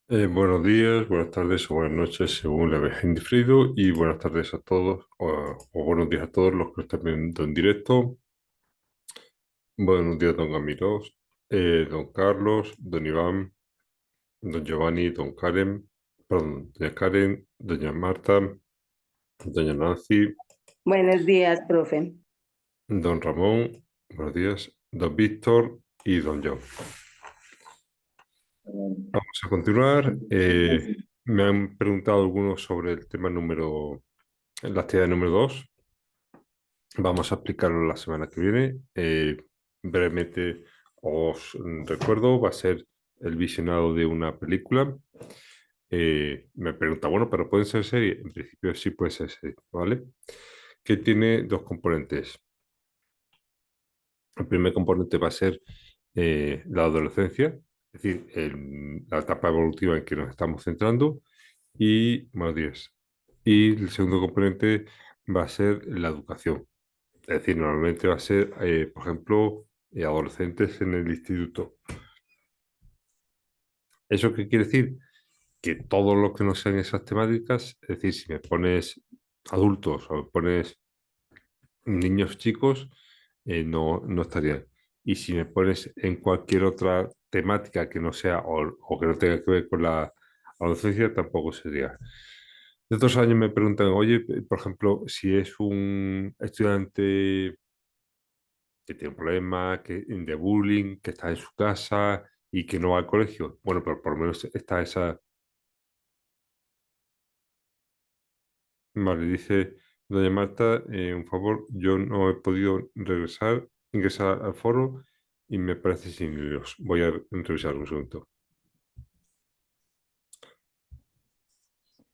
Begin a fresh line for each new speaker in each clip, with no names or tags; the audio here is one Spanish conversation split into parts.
Buenos días, buenas tardes o buenas noches, según la vez indiferido, y buenas tardes a todos, o buenos días a todos los que están viendo en directo. Buenos días, don Camilo, don Carlos, don Iván, don Giovanni, don Karen, perdón, doña Karen, doña Marta, doña Nancy,
Buenos días, profe.
don Ramón, buenos días, don Víctor y don John. Vamos a continuar. Me han preguntado algunos sobre el tema la actividad número 2. Vamos a explicarlo la semana que viene. Brevemente os recuerdo, va a ser el visionado de una película. Me pregunta, bueno, pero ¿pueden ser serie? En principio sí puede ser serie, ¿vale? Que tiene dos componentes. El primer componente va a ser la adolescencia, es decir, la etapa evolutiva en que nos estamos centrando. Y, buenos días. Y el segundo componente va a ser la educación. Es decir, normalmente va a ser, por ejemplo, adolescentes en el instituto. ¿Eso qué quiere decir? Que todo lo que no sean esas temáticas, es decir, si me pones adultos o me pones niños chicos, no estaría. Y si me pones en cualquier otra temática que no sea o que no tenga que ver con la adolescencia, tampoco sería. De otros años me preguntan, oye, por ejemplo, si es un estudiante que tiene un problema de bullying, que está en su casa y que no va al colegio. Bueno, pero por lo menos está esa. Vale, dice doña Marta, un favor, yo no he podido ingresar al foro y me parece sin hilos. Voy a revisar un segundo.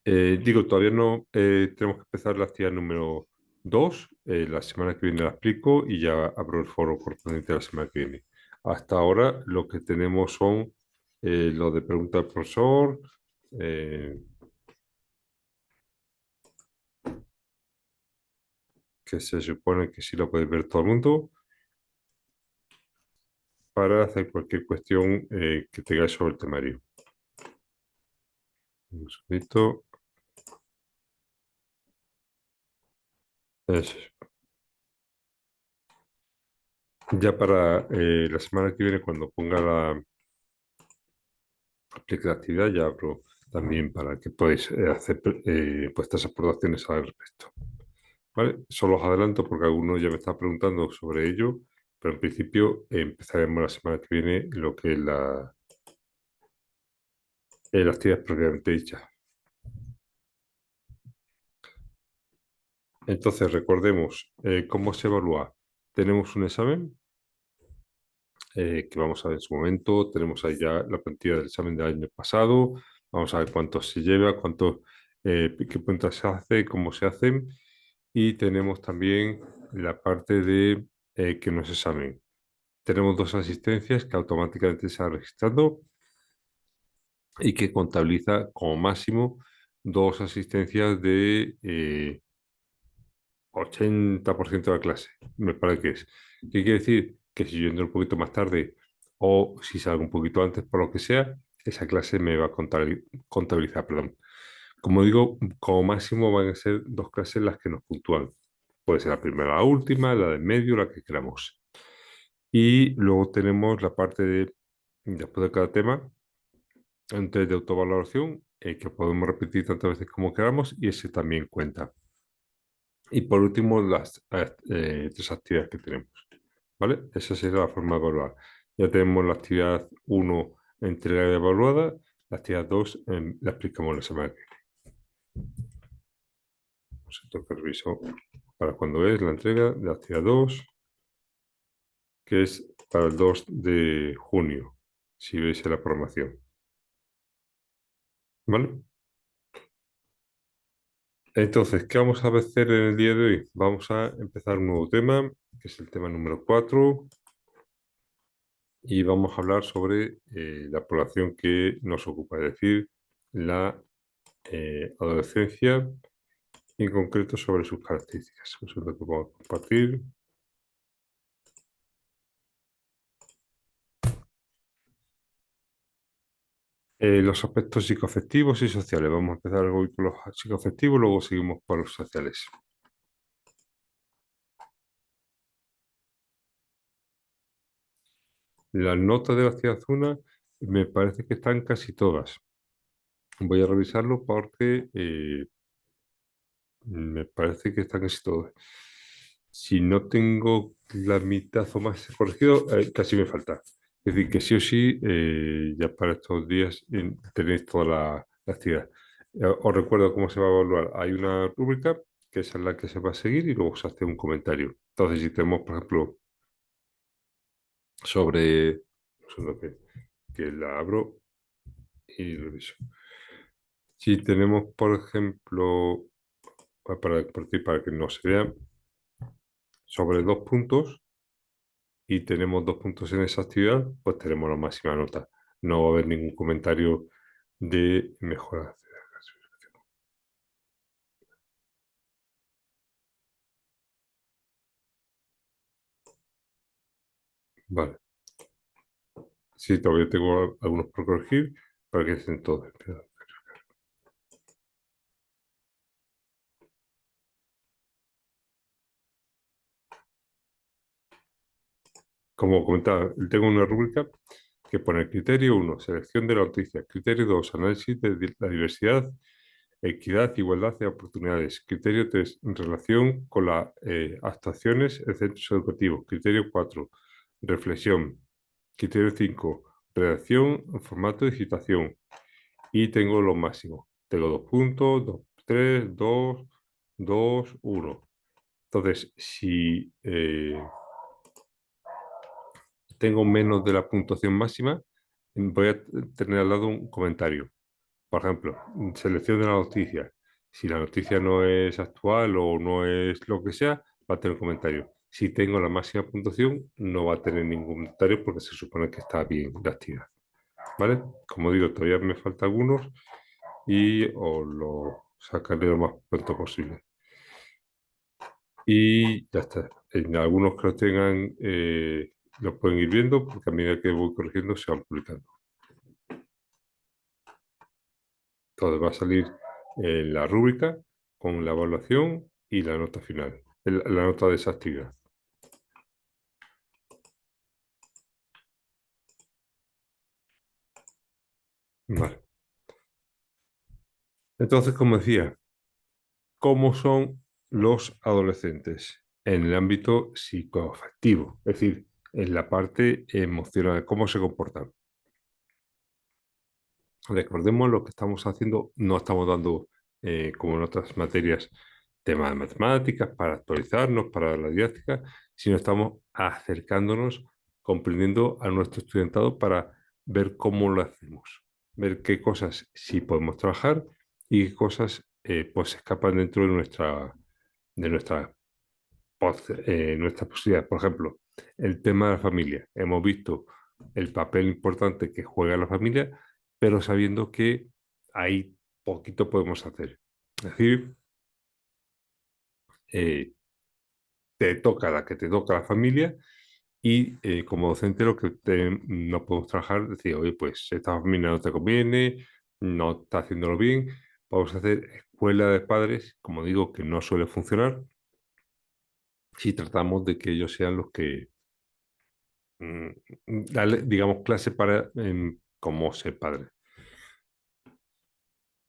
Digo, todavía no tenemos que empezar la actividad número 2. La semana que viene la explico y ya abro el foro correspondiente a la semana que viene. Hasta ahora lo que tenemos son lo de pregunta al profesor, eh, que se supone que sí lo puede ver todo el mundo, para hacer cualquier cuestión que tengáis sobre el temario. Un segundito. Eso. Ya para la semana que viene, cuando ponga aplique la actividad, ya abro también para que podáis hacer vuestras aportaciones al respecto. ¿Vale? Solo os adelanto porque algunos ya me están preguntando sobre ello, pero en principio empezaremos la semana que viene lo que es la actividad propiamente dicha. Entonces, recordemos cómo se evalúa. Tenemos un examen que vamos a ver en su momento. Tenemos ahí ya la plantilla del examen del año pasado. Vamos a ver cuánto se lleva, qué puntos se hace, cómo se hacen. Y tenemos también la parte de que no es examen. Tenemos dos asistencias que automáticamente se van registrando y que contabiliza como máximo dos asistencias de 80% de la clase, me parece que es. ¿Qué quiere decir? Que si yo entro un poquito más tarde o si salgo un poquito antes por lo que sea, esa clase me va a contabilizar, perdón. Como digo, como máximo van a ser dos clases las que nos puntúan. Puede ser la primera, la última, la del medio, la que queramos. Y luego tenemos la parte de, después de cada tema, antes de autovaloración, que podemos repetir tantas veces como queramos y ese también cuenta. Y por último, las tres actividades que tenemos. ¿Vale? Esa sería la forma de evaluar. Ya tenemos la actividad uno entregada y evaluada. La actividad 2 la explicamos la semana que viene. Vamos a tocar reviso para cuando es la entrega de la actividad 2, que es para el 2 de junio, si veis en la programación. ¿Vale? Entonces, ¿qué vamos a hacer en el día de hoy? Vamos a empezar un nuevo tema, que es el tema número 4, y vamos a hablar sobre la población que nos ocupa, es decir, la adolescencia, y en concreto sobre sus características. Un segundo que puedo compartir. Los aspectos psicoafectivos y sociales. Vamos a empezar hoy con los psicoafectivos, luego seguimos por los sociales. Las notas de la actividad zona me parece que están casi todas. Voy a revisarlo porque me parece que están casi todas. Si no tengo la mitad o más corregido, casi me falta. Es decir, que sí o sí, ya para estos días tenéis toda la actividad. Os recuerdo cómo se va a evaluar. Hay una rúbrica, que esa es la que se va a seguir, y luego se hace un comentario. Entonces, si tenemos, por ejemplo, sobre... No sé lo que la abro y reviso. Si tenemos, por ejemplo, para que no se vea, sobre 2 puntos y tenemos 2 puntos en esa actividad, pues tenemos la máxima nota. No va a haber ningún comentario de mejora. Vale. Sí, todavía tengo algunos por corregir para que estén todos. Como comentaba, tengo una rúbrica que pone criterio 1, selección de la noticia; criterio 2, análisis de la diversidad, equidad, igualdad de oportunidades; criterio 3, en relación con las actuaciones en centros educativos; criterio 4, reflexión; criterio 5, redacción en formato de citación. Y tengo los máximos. Tengo 2 puntos, 2, 3, 2, 2, 1. Entonces, si tengo menos de la puntuación máxima, voy a tener al lado un comentario. Por ejemplo, selección de la noticia. Si la noticia no es actual o no es lo que sea, va a tener un comentario. Si tengo la máxima puntuación, no va a tener ningún comentario porque se supone que está bien la actividad. ¿Vale? Como digo, todavía me faltan algunos y os lo sacaré lo más pronto posible. Y ya está. En algunos que lo tengan, lo pueden ir viendo porque a medida que voy corrigiendo se van publicando. Entonces va a salir la rúbrica con la evaluación y la nota final, la nota de esa actividad. Vale. Entonces, como decía, ¿cómo son los adolescentes en el ámbito psicoafectivo? Es decir, en la parte emocional, ¿cómo se comportan? Recordemos lo que estamos haciendo, no estamos dando, como en otras materias, temas de matemáticas para actualizarnos, para la didáctica, sino estamos acercándonos, comprendiendo a nuestro estudiantado para ver cómo lo hacemos, ver qué cosas sí podemos trabajar y qué cosas pues se escapan dentro de nuestra posibilidad. Por ejemplo, el tema de la familia. Hemos visto el papel importante que juega la familia, pero sabiendo que ahí poquito podemos hacer. Es decir, eh, te toca la que te toca la familia y como docente lo que no podemos trabajar, decir, oye, pues esta familia no te conviene, no está haciéndolo bien, vamos a hacer escuela de padres, como digo, que no suele funcionar si tratamos de que ellos sean los que darle, digamos, clase para cómo ser padre.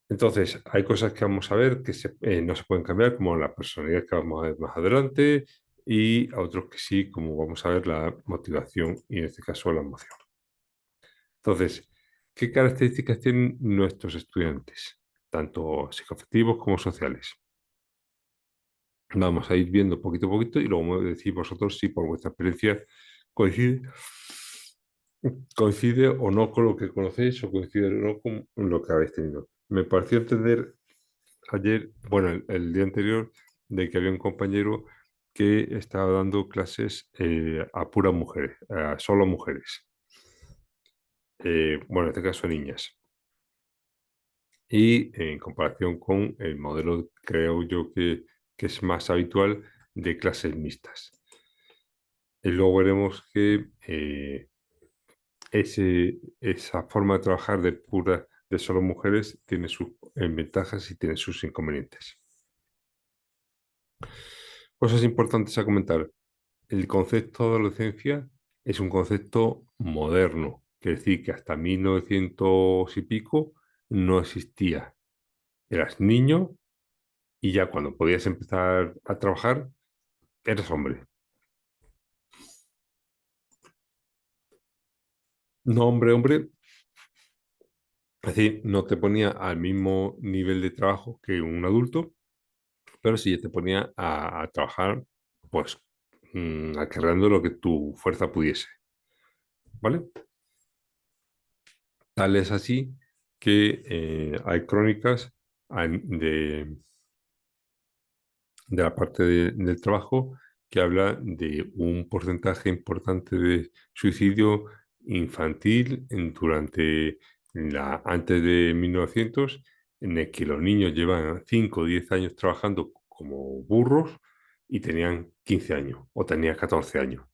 Entonces, hay cosas que vamos a ver que no se pueden cambiar, como la personalidad que vamos a ver más adelante, y a otros que sí, como vamos a ver la motivación y en este caso la emoción. Entonces, ¿qué características tienen nuestros estudiantes, tanto psicoafectivos como sociales? Vamos a ir viendo poquito a poquito y luego me decís vosotros si por vuestra experiencia coincide coincide o no con lo que conocéis o coincide o no con lo que habéis tenido. Me pareció entender ayer, bueno, el día anterior, de que había un compañero que estaba dando clases a puras mujeres, a solo mujeres. Bueno, en este caso niñas. Y en comparación con el modelo, creo yo que es más habitual de clases mixtas. Y luego veremos esa forma de trabajar de solo mujeres tiene sus ventajas y tiene sus inconvenientes. Cosas importantes a comentar. El concepto de adolescencia es un concepto moderno, quiere decir que hasta 1900 y pico no existía. Eras niño y ya cuando podías empezar a trabajar, eras hombre. No hombre, hombre, es decir, no te ponía al mismo nivel de trabajo que un adulto, pero sí te ponía a trabajar, pues, acarreando lo que tu fuerza pudiese, ¿vale? Tal es así que hay crónicas de la parte del trabajo que habla de un porcentaje importante de suicidio infantil durante antes de 1900, en el que los niños llevan 5 o 10 años trabajando como burros y tenían 15 años o tenían 14 años.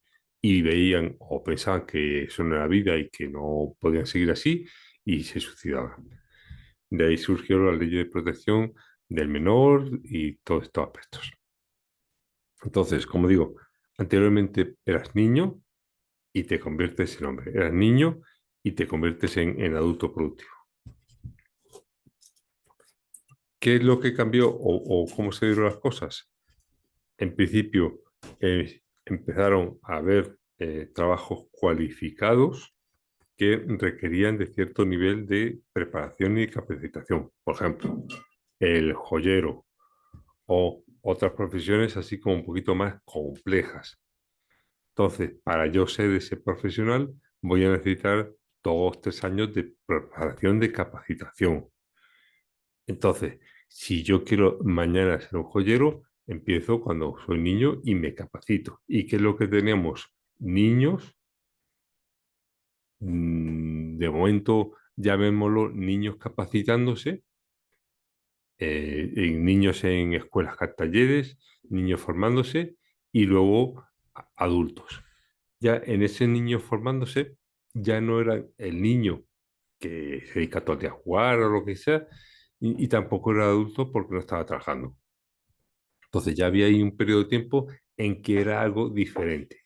Y veían o pensaban que eso no era vida y que no podían seguir así y se suicidaban. De ahí surgió la ley de protección del menor y todos estos aspectos. Entonces, como digo, anteriormente eras niño y te conviertes en hombre. Eras niño y te conviertes en adulto productivo. ¿Qué es lo que cambió o cómo se dieron las cosas? En principio, empezaron a haber trabajos cualificados que requerían de cierto nivel de preparación y capacitación. Por ejemplo, el joyero o otras profesiones así como un poquito más complejas. Entonces, para yo ser ese profesional, voy a necesitar 2 o 3 años de preparación de capacitación. Entonces, si yo quiero mañana ser un joyero, empiezo cuando soy niño y me capacito. ¿Y qué es lo que tenemos? Niños, de momento llamémoslo niños capacitándose, niños en escuelas, talleres, niños formándose y luego adultos. Ya en ese niño formándose, ya no era el niño que se dedica todo el día a jugar o lo que sea, y tampoco era adulto porque no estaba trabajando. Entonces ya había ahí un periodo de tiempo en que era algo diferente.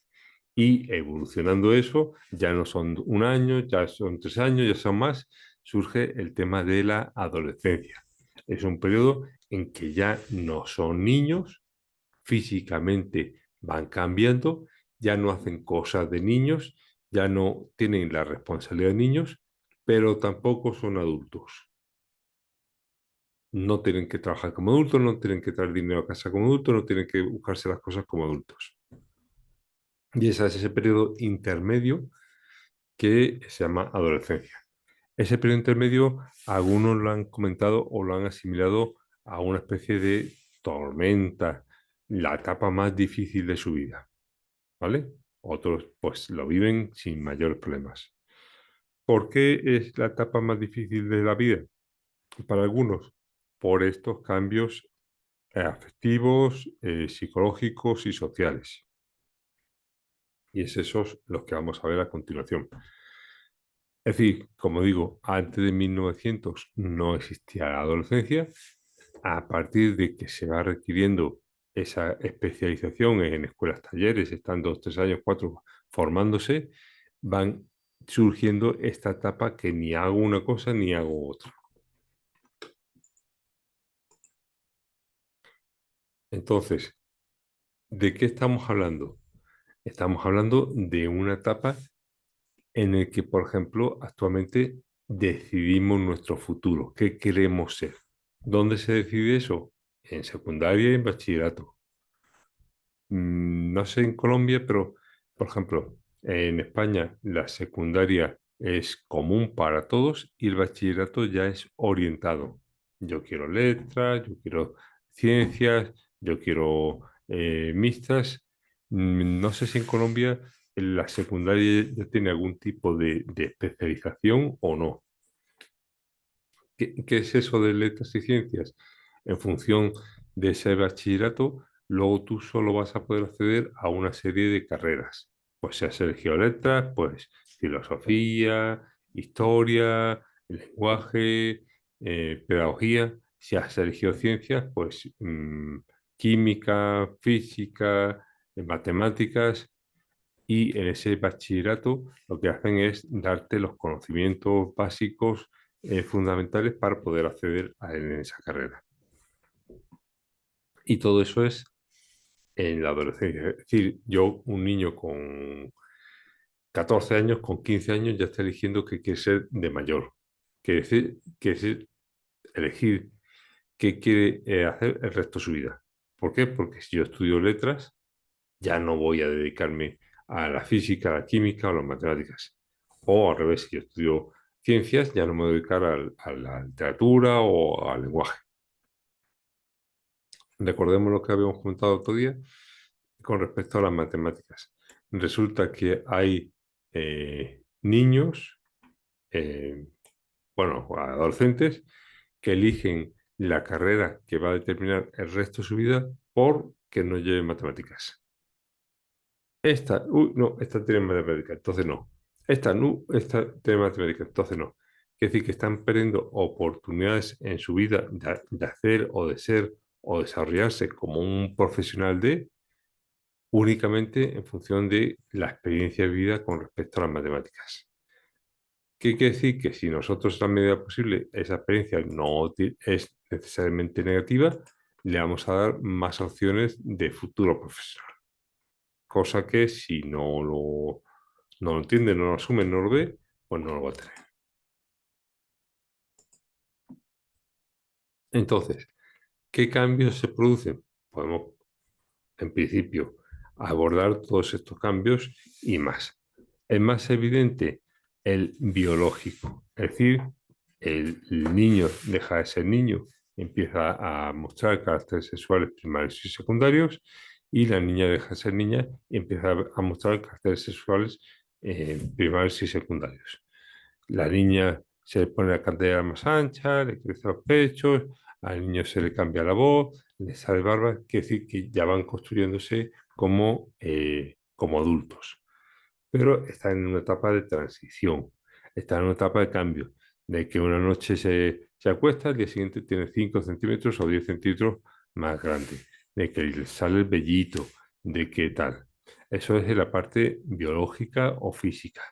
Y evolucionando eso, ya no son 1 año, ya son 3 años, ya son más, surge el tema de la adolescencia. Es un periodo en que ya no son niños, físicamente van cambiando, ya no hacen cosas de niños, ya no tienen la responsabilidad de niños, pero tampoco son adultos. No tienen que trabajar como adultos, no tienen que traer dinero a casa como adultos, no tienen que buscarse las cosas como adultos. Y ese es ese periodo intermedio que se llama adolescencia. Ese periodo intermedio, algunos lo han comentado o lo han asimilado a una especie de tormenta, la etapa más difícil de su vida, ¿vale? Otros pues lo viven sin mayores problemas. ¿Por qué es la etapa más difícil de la vida? Para algunos, por estos cambios afectivos, psicológicos y sociales. Y es esos los que vamos a ver a continuación. Es decir, como digo, antes de 1900 no existía la adolescencia. A partir de que se va requiriendo esa especialización en escuelas, talleres, están 2, 3 años, 4 formándose, van surgiendo esta etapa que ni hago una cosa ni hago otra. Entonces, ¿de qué estamos hablando? Estamos hablando de una etapa en la que, por ejemplo, actualmente decidimos nuestro futuro, qué queremos ser. ¿Dónde se decide eso? En secundaria y en bachillerato. No sé en Colombia, pero, por ejemplo, en España la secundaria es común para todos y el bachillerato ya es orientado. Yo quiero letras, yo quiero ciencias, yo quiero mixtas. No sé si en Colombia la secundaria ya tiene algún tipo de especialización o no. ¿Qué es eso de letras y ciencias? En función de ese bachillerato, luego tú solo vas a poder acceder a una serie de carreras. Pues si has elegido letras, pues filosofía, historia, lenguaje, pedagogía. Si has elegido ciencias, pues química, física, matemáticas. Y en ese bachillerato lo que hacen es darte los conocimientos básicos fundamentales para poder acceder a en esa carrera. Y todo eso es en la adolescencia. Es decir, yo, un niño con 14 años, con 15 años, ya está eligiendo qué quiere ser de mayor. Quiere decir, elegir qué quiere hacer el resto de su vida. ¿Por qué? Porque si yo estudio letras, ya no voy a dedicarme a la física, a la química o a las matemáticas. O al revés, si yo estudio ciencias, ya no me voy a dedicar a la literatura o al lenguaje. Recordemos lo que habíamos comentado otro día con respecto a las matemáticas. Resulta que hay niños, eh, bueno, adolescentes, que eligen la carrera que va a determinar el resto de su vida porque no lleven matemáticas. No, esta tiene matemáticas, entonces no. Esta no, esta tiene matemáticas, entonces no. Es decir, que están perdiendo oportunidades en su vida de hacer o de ser o desarrollarse como un profesional únicamente en función de la experiencia de vida con respecto a las matemáticas. ¿Qué quiere decir? Que si nosotros, en la medida posible, esa experiencia no es necesariamente negativa, le vamos a dar más opciones de futuro profesional. Cosa que si no lo entiende, no lo asume, no lo ve, pues no lo va a tener. Entonces, ¿qué cambios se producen? Podemos, en principio, abordar todos estos cambios y más. El más evidente, el biológico, es decir, el niño deja de ser niño, empieza a mostrar caracteres sexuales primarios y secundarios, y la niña deja de ser niña y empieza a mostrar caracteres sexuales primarios y secundarios. La niña se le pone la cadera más ancha, le crecen los pechos, al niño se le cambia la voz, le sale barba, quiere decir que ya van construyéndose como adultos. Pero están en una etapa de transición, están en una etapa de cambio, de que una noche se acuesta, al día siguiente tiene 5 centímetros o 10 centímetros más grande, de que le sale el vellito, de qué tal. Eso es de la parte biológica o física.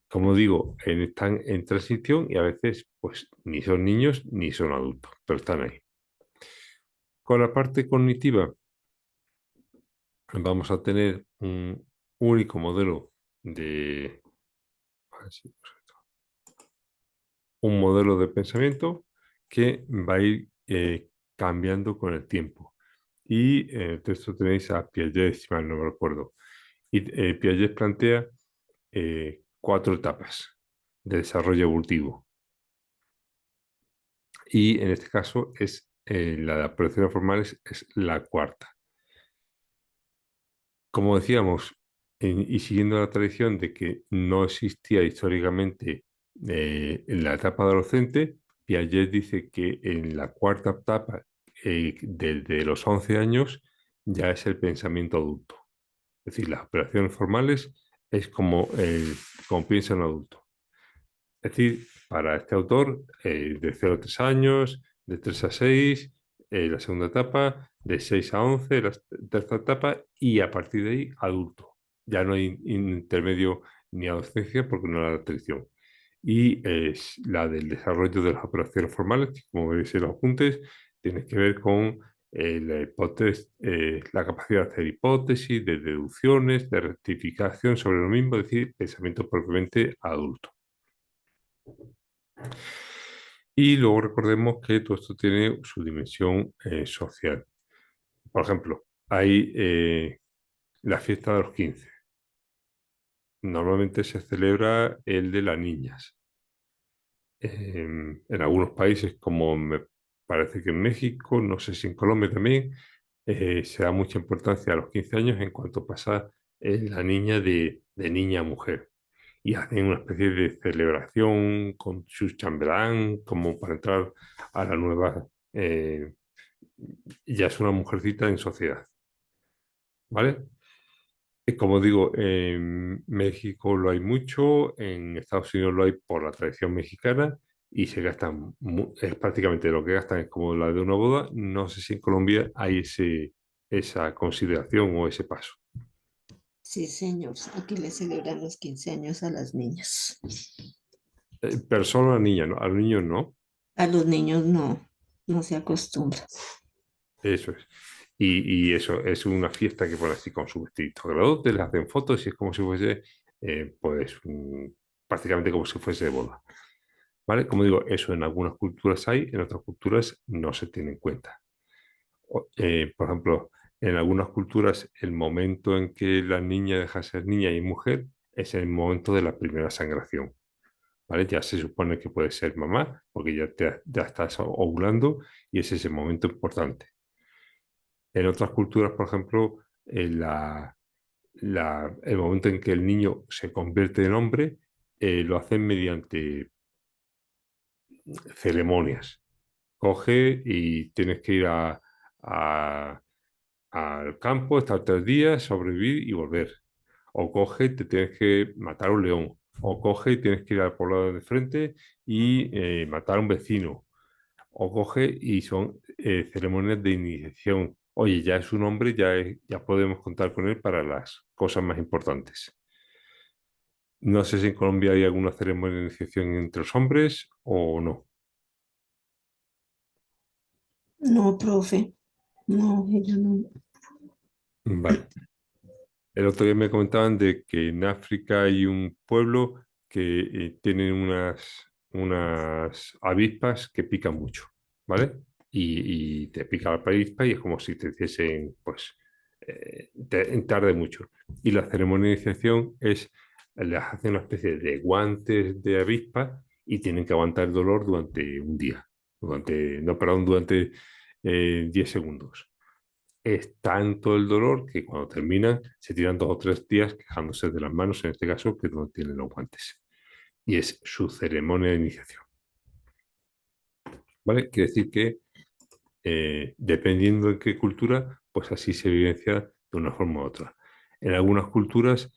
Como digo, están en transición y a veces pues ni son niños ni son adultos, pero están ahí. Con la parte cognitiva vamos a tener un único modelo de, a ver si- un modelo de pensamiento que va a ir cambiando con el tiempo. Y en el texto tenéis a Piaget, si mal no me recuerdo. Y Piaget plantea 4 etapas de desarrollo evolutivo. Y en este caso es la de operaciones formales es la cuarta. Como decíamos, y siguiendo la tradición de que no existía históricamente en la etapa adolescente, Piaget dice que en la cuarta etapa, desde los 11 años, ya es el pensamiento adulto. Es decir, las operaciones formales es como piensa un adulto. Es decir, para este autor, de 0 a 3 años, de 3 a 6, la segunda etapa, de 6 a 11, la tercera etapa, y a partir de ahí, adulto. Ya no hay intermedio ni adolescencia porque no hay atención. Y es la del desarrollo de las operaciones formales, que como veis en los apuntes, tiene que ver con la capacidad de hacer hipótesis, de deducciones, de rectificación sobre lo mismo, es decir, pensamiento propiamente adulto. Y luego recordemos que todo esto tiene su dimensión social. Por ejemplo, hay la fiesta de los 15. Normalmente se celebra el de las niñas. En algunos países, como me parece que en México, no sé si en Colombia también, se da mucha importancia a los 15 años en cuanto pasa la niña de niña a mujer. Y hacen una especie de celebración con su chambelán, como para entrar a la nueva, ya es una mujercita en sociedad, ¿vale? Como digo, en México lo hay mucho, en Estados Unidos lo hay por la tradición mexicana y se gastan, es prácticamente lo que gastan es como la de una boda. No sé si en Colombia hay esa consideración o ese paso.
Sí, señor. Aquí le celebran los 15 años a las niñas.
Pero solo a la niña, ¿no? A los niños no.
A los niños no, no se acostumbra.
Eso es. Y eso es una fiesta que pone así con su vestidito graduado, le hacen fotos y es como si fuese, pues, prácticamente como si fuese de boda. ¿Vale? Como digo, eso en algunas culturas hay, en otras culturas no se tiene en cuenta. Por ejemplo, en algunas culturas el momento en que la niña deja de ser niña y mujer es el momento de la primera sangración. ¿Vale? Ya se supone que puede ser mamá porque ya estás ovulando y ese es el momento importante. En otras culturas, por ejemplo, el momento en que el niño se convierte en hombre, lo hacen mediante ceremonias. Coge y tienes que ir al campo, estar 3 días, sobrevivir y volver. O coge y te tienes que matar a un león. O coge y tienes que ir al poblado de frente y matar a un vecino. O coge y son ceremonias de iniciación. Oye, ya es un hombre, ya podemos contar con él para las cosas más importantes. No sé si en Colombia hay alguna ceremonia de iniciación entre los hombres o no.
No, profe, no, ella no.
Vale. El otro día me comentaban de que en África hay un pueblo que tienen unas avispas que pican mucho, ¿vale? Y te pica la avispa y es como si te hiciesen, pues, tarde mucho. Y la ceremonia de iniciación les hacen una especie de guantes de avispa y tienen que aguantar el dolor durante un día, no, perdón, durante 10 segundos. Es tanto el dolor que cuando terminan se tiran 2 o 3 días quejándose de las manos, en este caso, que no tienen los guantes. Y es su ceremonia de iniciación. ¿Vale? Quiere decir que dependiendo de qué cultura, pues así se vivencia de una forma u otra. En algunas culturas,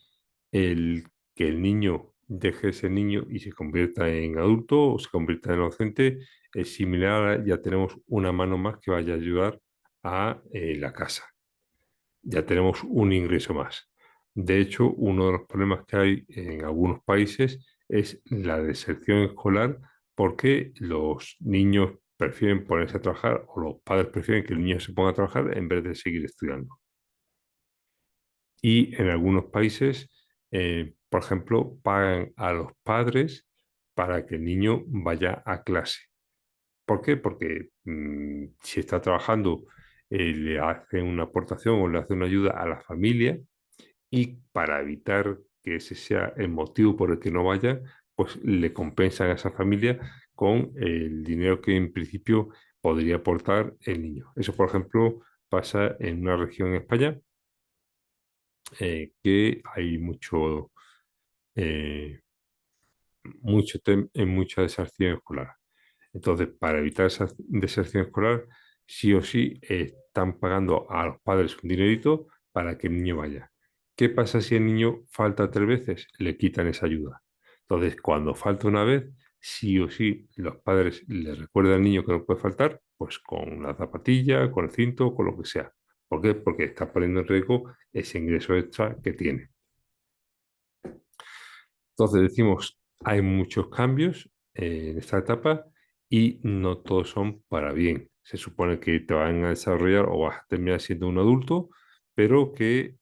el que el niño deje de ser niño y se convierta en adulto o se convierta en adolescente es similar, ya tenemos una mano más que vaya a ayudar a la casa, ya tenemos un ingreso más. De hecho, uno de los problemas que hay en algunos países es la deserción escolar porque los niños prefieren ponerse a trabajar o los padres prefieren que el niño se ponga a trabajar en vez de seguir estudiando. Y en algunos países, por ejemplo, pagan a los padres para que el niño vaya a clase. ¿Por qué? Porque si está trabajando, le hace una aportación o le hace una ayuda a la familia y para evitar que ese sea el motivo por el que no vaya, pues le compensan a esa familia con el dinero que en principio podría aportar el niño. Eso, por ejemplo, pasa en una región en España que hay eh, mucha deserción escolar. Entonces, para evitar esa deserción escolar, sí o sí están pagando a los padres un dinerito para que el niño vaya. ¿Qué pasa si el niño falta 3 veces? Le quitan esa ayuda. Entonces, cuando falta una vez, sí o sí los padres le recuerdan al niño que no puede faltar, pues con la zapatilla, con el cinto, con lo que sea. ¿Por qué? Porque está poniendo en riesgo ese ingreso extra que tiene. Entonces decimos, hay muchos cambios en esta etapa y no todos son para bien. Se supone que te van a desarrollar o vas a terminar siendo un adulto, pero que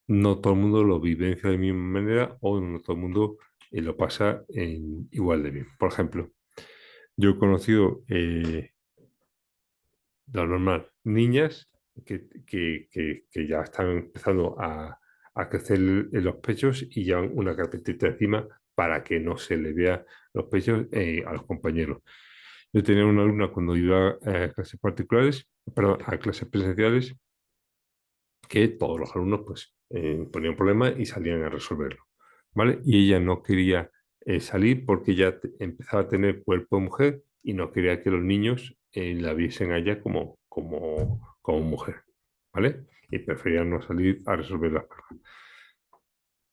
no todo el mundo lo vivencia de la misma manera o no todo el mundo lo pasa igual de bien. Por ejemplo, yo he conocido lo normal, niñas que ya están empezando a crecer en los pechos y llevan una carpetita encima para que no se le vea los pechos a los compañeros. Yo tenía una alumna cuando iba a clases particulares, perdón, a clases presenciales, que todos los alumnos pues ponían problemas y salían a resolverlo, ¿vale? Y ella no quería salir porque ya empezaba a tener cuerpo de mujer y no quería que los niños la viesen a ella como mujer, ¿vale? y preferían no salir a resolver las pruebas.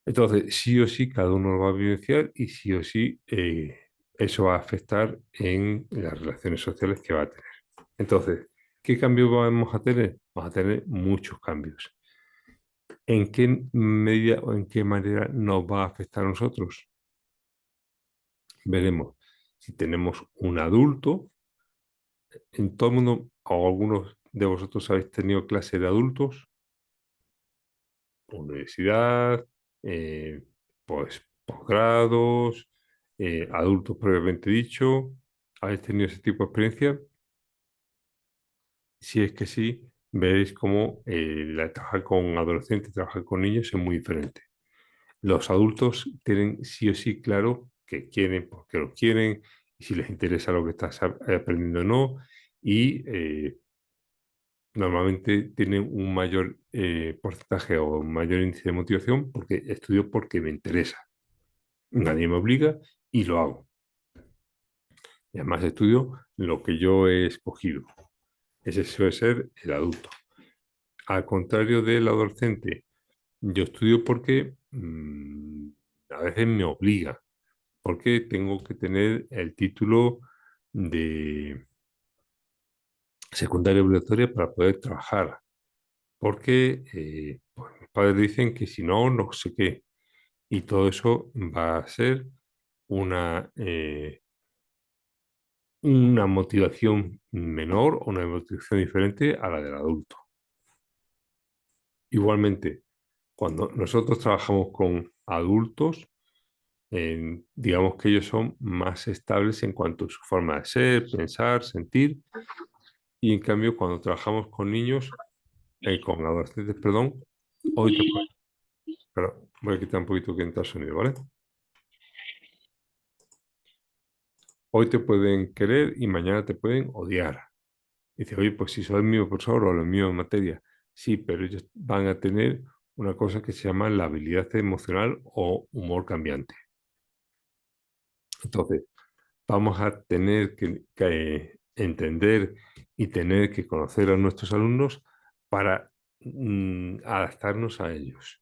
Entonces, sí o sí, cada uno lo va a vivenciar y sí o sí eso va a afectar en las relaciones sociales que va a tener. Entonces, ¿qué cambios vamos a tener? Vamos a tener muchos cambios. ¿En qué medida o en qué manera nos va a afectar a nosotros? Veremos si tenemos un adulto. En todo el mundo, o algunos de vosotros habéis tenido clase de adultos, universidad, pues posgrados, adultos previamente dicho. ¿Habéis tenido ese tipo de experiencia? Si es que sí, veréis cómo trabajar con adolescentes, trabajar con niños es muy diferente. Los adultos tienen sí o sí claro que quieren, por qué lo quieren, y si les interesa lo que estás aprendiendo o no, y normalmente tienen un mayor porcentaje o un mayor índice de motivación porque estudio porque me interesa. Nadie me obliga y lo hago. Y además estudio lo que yo he escogido. Ese suele ser el adulto. Al contrario del adolescente, yo estudio porque a veces me obliga, porque tengo que tener el título de secundaria obligatoria para poder trabajar, porque pues, mis padres dicen que si no, no sé qué. Y todo eso va a ser una, una motivación menor o una motivación diferente a la del adulto. Igualmente, cuando nosotros trabajamos con adultos, digamos que ellos son más estables en cuanto a su forma de ser, pensar, sentir, y en cambio cuando trabajamos con niños, con adolescentes, perdón, hoy te pueden, espera, voy a quitar un poquito que entra el sonido, ¿vale? Hoy te pueden querer y mañana te pueden odiar. Dice, oye, pues si soy el mismo profesor o la misma materia, sí, pero ellos van a tener una cosa que se llama la habilidad emocional o humor cambiante. Entonces, vamos a tener que entender y tener que conocer a nuestros alumnos para adaptarnos a ellos.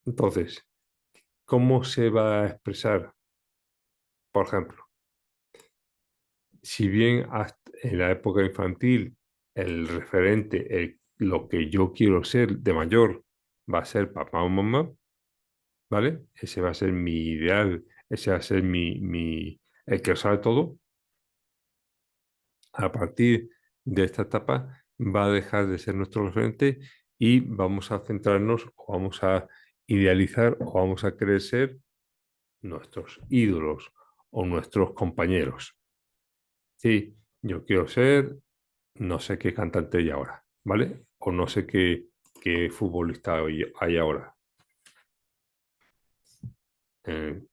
Entonces, ¿cómo se va a expresar? Por ejemplo, si bien en la época infantil el referente, lo que yo quiero ser de mayor, va a ser papá o mamá, ¿vale? Ese va a ser mi ideal, ese va a ser el que lo sabe todo. A partir de esta etapa va a dejar de ser nuestro referente y vamos a centrarnos o vamos a idealizar o vamos a querer ser nuestros ídolos o nuestros compañeros. Sí, yo quiero ser no sé qué cantante hay ahora, ¿vale? O no sé qué futbolista hay ahora. Eh,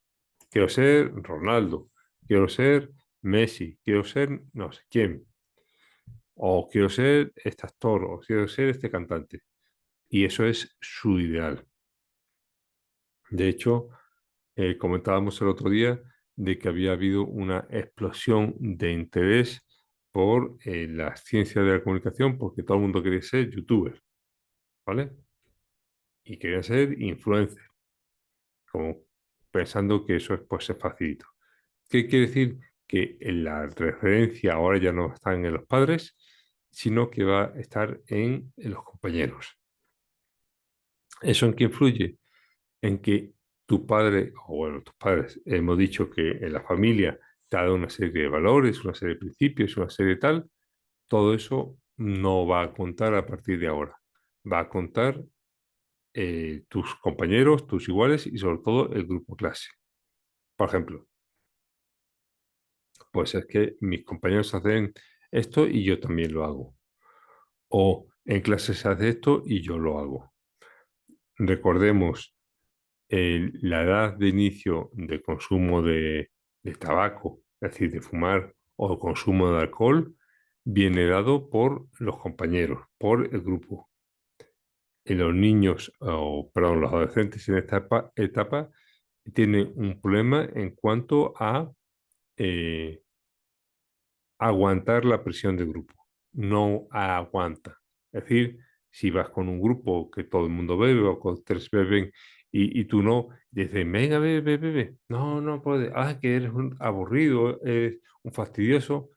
quiero ser Ronaldo, quiero ser Messi, quiero ser no sé quién, o quiero ser este actor, o quiero ser este cantante. Y eso es su ideal. De hecho, comentábamos el otro día de que había habido una explosión de interés por las ciencias de la comunicación porque todo el mundo quería ser youtuber, ¿vale? Y quería ser influencer, como pensando que eso es, pues, es facilito. ¿Qué quiere decir? Que la referencia ahora ya no está en los padres, sino que va a estar en los compañeros. ¿Eso en qué influye? En que tu padre, o bueno, tus padres, hemos dicho que en la familia te ha dado una serie de valores, una serie de principios, una serie de tal, todo eso no va a contar a partir de ahora. Va a contar tus compañeros, tus iguales y sobre todo el grupo clase. Por ejemplo, pues es que mis compañeros hacen esto y yo también lo hago. O en clase se hace esto y yo lo hago. Recordemos la edad de inicio de consumo de tabaco, es decir, de fumar o consumo de alcohol, viene dado por los compañeros, por el grupo. Y los niños, o perdón, los adolescentes en esta etapa tienen un problema en cuanto a eh, aguantar la presión de grupo. no aguanta. Es decir, si vas con un grupo que todo el mundo bebe o con tres beben y tú no, dices, venga, bebe, bebe. No, no puede. Ah, que eres un aburrido, eres un fastidioso.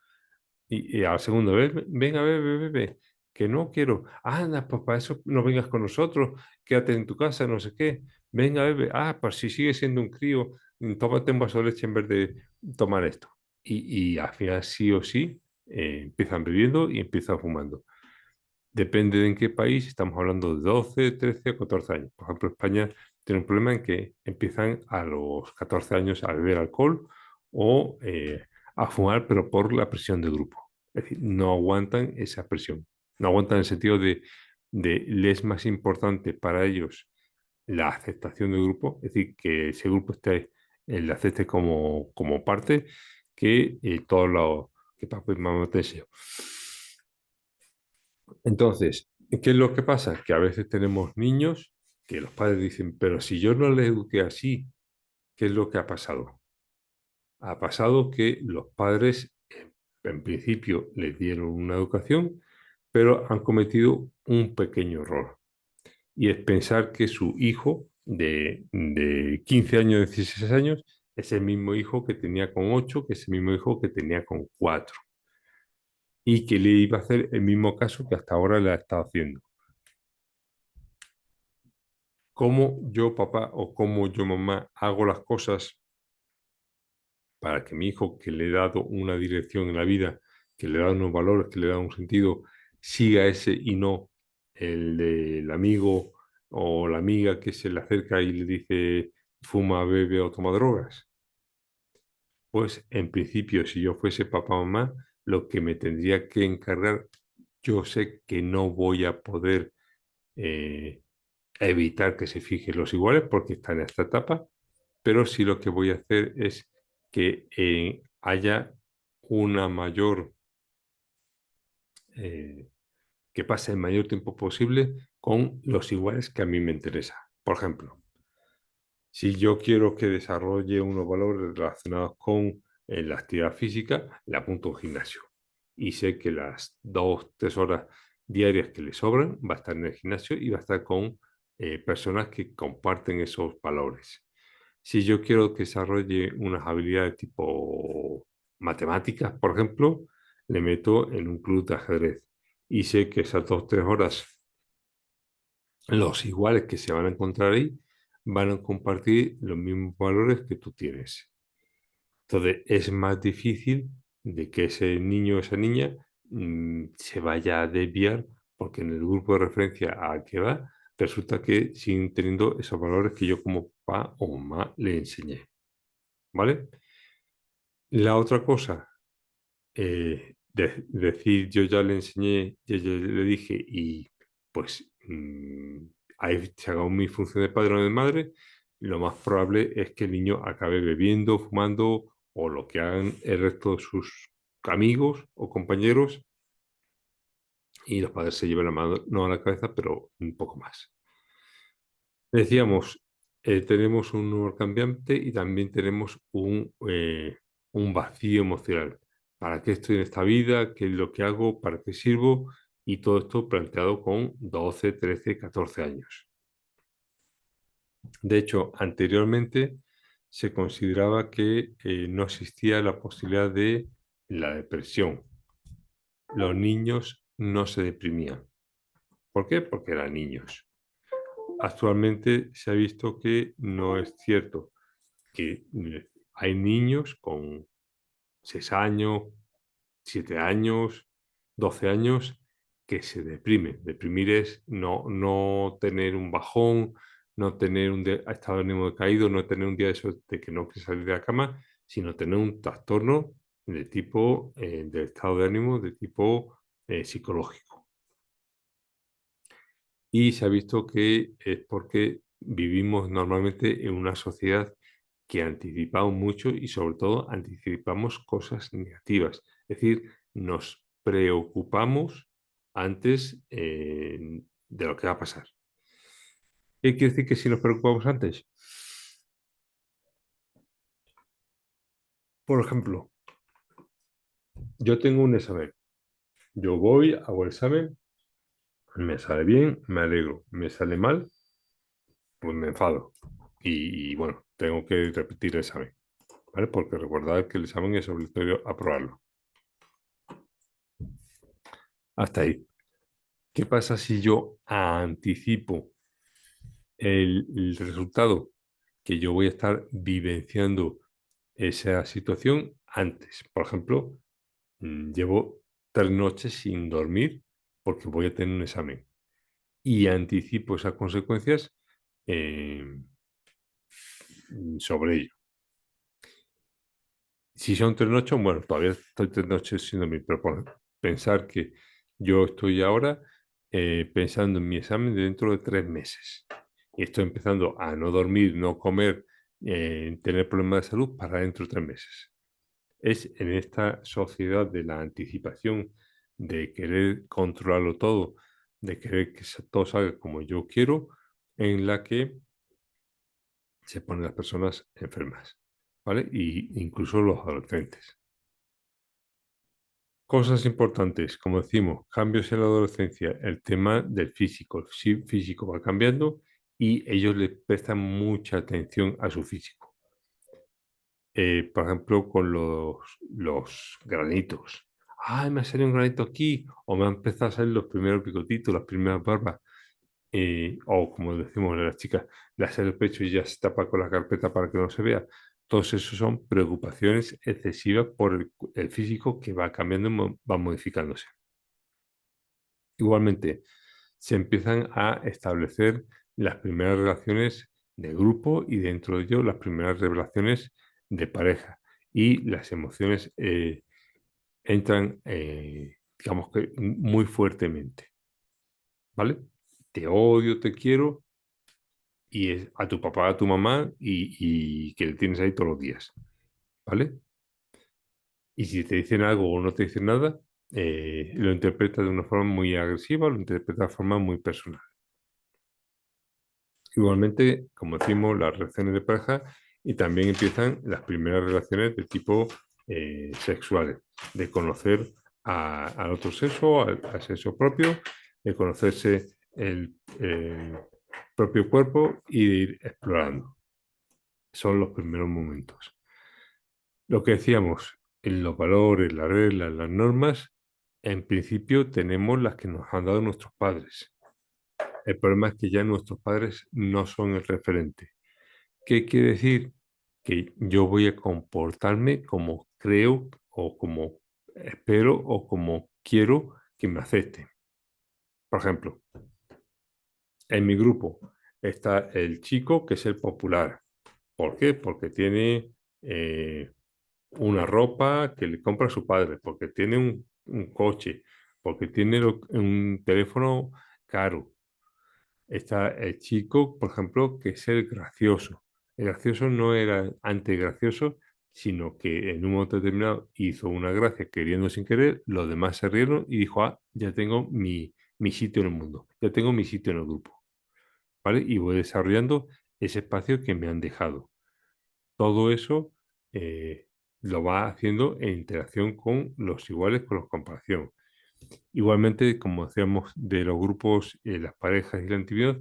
Y al segundo, venga, bebe, bebe. Que no quiero. Anda, pues para eso no vengas con nosotros. Quédate en tu casa, no sé qué. Venga, bebe. Ah, pues si sigues siendo un crío, tómate un vaso de leche en vez de tomar esto. Y al final, sí o sí, empiezan bebiendo y empiezan fumando. Depende de en qué país, estamos hablando de 12, 13 o 14 años. Por ejemplo, España tiene un problema en que empiezan a los 14 años a beber alcohol o a fumar, pero por la presión de grupo. Es decir, no aguantan esa presión. No aguantan en el sentido de les es más importante para ellos la aceptación del grupo, es decir, que ese grupo esté, le acepte como parte, que todos los que papá y mamá te deseo. Entonces, ¿qué es lo que pasa? Que a veces tenemos niños que los padres dicen, pero si yo no les eduqué así, ¿qué es lo que ha pasado? Ha pasado que los padres, en principio, les dieron una educación, pero han cometido un pequeño error. Y es pensar que su hijo de 15 años, 16 años, es el mismo hijo que tenía con 8, que es el mismo hijo que tenía con 4. Y que le iba a hacer el mismo caso que hasta ahora le ha estado haciendo. Cómo yo, papá, o cómo yo, mamá, hago las cosas para que mi hijo, que le he dado una dirección en la vida, que le he dado unos valores, que le he dado un sentido, siga ese y no el del amigo o la amiga que se le acerca y le dice fuma, bebe o toma drogas. Pues en principio, si yo fuese papá o mamá, lo que me tendría que encargar, yo sé que no voy a poder evitar que se fijen los iguales porque están en esta etapa, pero sí lo que voy a hacer es que haya una mayor, eh, que pase el mayor tiempo posible con los iguales que a mí me interesa. Por ejemplo, si yo quiero que desarrolle unos valores relacionados con la actividad física, le apunto a un gimnasio. Y sé que las 2, 3 horas diarias que le sobran va a estar en el gimnasio y va a estar con personas que comparten esos valores. Si yo quiero que desarrolle unas habilidades tipo matemáticas, por ejemplo, le meto en un club de ajedrez. Y sé que esas 2, 3 horas, los iguales que se van a encontrar ahí, van a compartir los mismos valores que tú tienes. Entonces es más difícil de que ese niño o esa niña se vaya a desviar porque en el grupo de referencia al que va resulta que siguen teniendo esos valores que yo como papá o mamá le enseñé. ¿Vale? La otra cosa, decir yo ya le enseñé, yo le dije y pues ahí se haga mi función de padre o de madre, lo más probable es que el niño acabe bebiendo, fumando o lo que hagan el resto de sus amigos o compañeros y los padres se lleven la mano, no a la cabeza, pero un poco más. Decíamos, tenemos un humor cambiante y también tenemos un vacío emocional. ¿Para qué estoy en esta vida? ¿Qué es lo que hago? ¿Para qué sirvo? Y todo esto planteado con 12, 13, 14 años. De hecho, anteriormente se consideraba que no existía la posibilidad de la depresión. Los niños no se deprimían. ¿Por qué? Porque eran niños. Actualmente se ha visto que no es cierto, que hay niños con 6 años, 7 años, 12 años que se deprimen. Deprimir es no tener un bajón, no tener un estado de ánimo decaído, no tener un día de esos de que no quieres salir de la cama, sino tener un trastorno de tipo, de estado de ánimo de tipo psicológico. Y se ha visto que es porque vivimos normalmente en una sociedad que anticipamos mucho y sobre todo anticipamos cosas negativas. Es decir, nos preocupamos antes de lo que va a pasar. ¿Qué quiere decir que si nos preocupamos antes? Por ejemplo, yo tengo un examen Yo voy, hago el examen, me sale bien, me alegro. Me sale mal, pues me enfado. Y bueno, tengo que repetir el examen, ¿vale? Porque recordad que el examen es obligatorio aprobarlo. Hasta ahí. ¿Qué pasa si yo anticipo el resultado? Que yo voy a estar vivenciando esa situación antes. Por ejemplo, llevo 3 noches sin dormir porque voy a tener un examen y anticipo esas consecuencias eh, sobre ello. Si son 3 noches, bueno, todavía estoy 3 noches sin dormir, pero pensar que yo estoy ahora pensando en mi examen dentro de 3 meses. Y estoy empezando a no dormir, no comer, tener problemas de salud para dentro de 3 meses. Es en esta sociedad de la anticipación, de querer controlarlo todo, de querer que todo salga como yo quiero, en la que se ponen las personas enfermas, ¿vale? Y incluso los adolescentes. Cosas importantes, como decimos, cambios en la adolescencia, el tema del físico. El físico va cambiando y ellos le prestan mucha atención a su físico. Por ejemplo, con los granitos. ¡Ay, me ha salido un granito aquí! O me han empezado a salir los primeros picotitos, las primeras barbas. O como decimos las chicas, le hace el pecho y ya se tapa con la carpeta para que no se vea. Todos esos son preocupaciones excesivas por el físico que va cambiando y va modificándose. Igualmente, se empiezan a establecer las primeras relaciones de grupo y dentro de ello las primeras relaciones de pareja. Y las emociones entran, digamos que muy fuertemente, ¿vale? Te odio, te quiero, y es a tu papá, a tu mamá, y que le tienes ahí todos los días, ¿vale? Y si te dicen algo o no te dicen nada, lo interpreta de una forma muy agresiva, lo interpreta de forma muy personal. Igualmente, como decimos, las relaciones de pareja y también empiezan las primeras relaciones de tipo sexuales, de conocer al otro sexo, al sexo propio, de conocerse el propio cuerpo y de ir explorando. Son los primeros momentos. Lo que decíamos, en los valores, las reglas, las normas, en principio tenemos las que nos han dado nuestros padres. El problema es que ya nuestros padres no son el referente. ¿Qué quiere decir? Que yo voy a comportarme como creo o como espero o como quiero que me acepten. Por ejemplo, en mi grupo está el chico que es el popular. ¿Por qué? Porque tiene una ropa que le compra su padre, porque tiene un coche, porque tiene un teléfono caro. Está el chico, por ejemplo, que es el gracioso. El gracioso no era antes gracioso, sino que en un momento determinado hizo una gracia queriendo sin querer, los demás se rieron y dijo, ah, ya tengo mi sitio en el mundo, ya tengo mi sitio en el grupo, ¿vale? Y voy desarrollando ese espacio que me han dejado. Todo eso eh, lo va haciendo en interacción con los iguales, con los comparación. Igualmente, como decíamos, de los grupos, las parejas y la intimidad,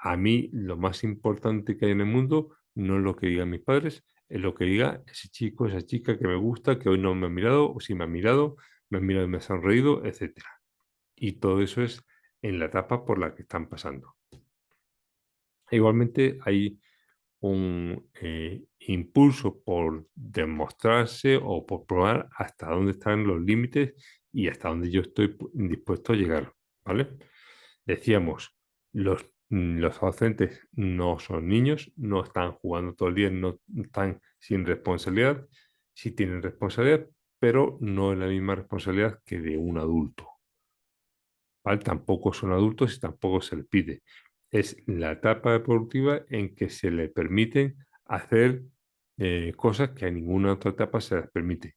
a mí lo más importante que hay en el mundo no es lo que digan mis padres, es lo que diga ese chico, esa chica que me gusta, que hoy no me ha mirado, o si me ha mirado y me ha sonreído, etcétera. Y todo eso es en la etapa por la que están pasando. Igualmente hay un impulso por demostrarse o por probar hasta dónde están los límites y hasta dónde yo estoy dispuesto a llegar, ¿vale? Decíamos, los adolescentes no son niños, no están jugando todo el día, no están sin responsabilidad, sí tienen responsabilidad, pero no es la misma responsabilidad que de un adulto, ¿vale? Tampoco son adultos y tampoco se les pide. Es la etapa reproductiva en que se les permiten hacer cosas que a ninguna otra etapa se les permite.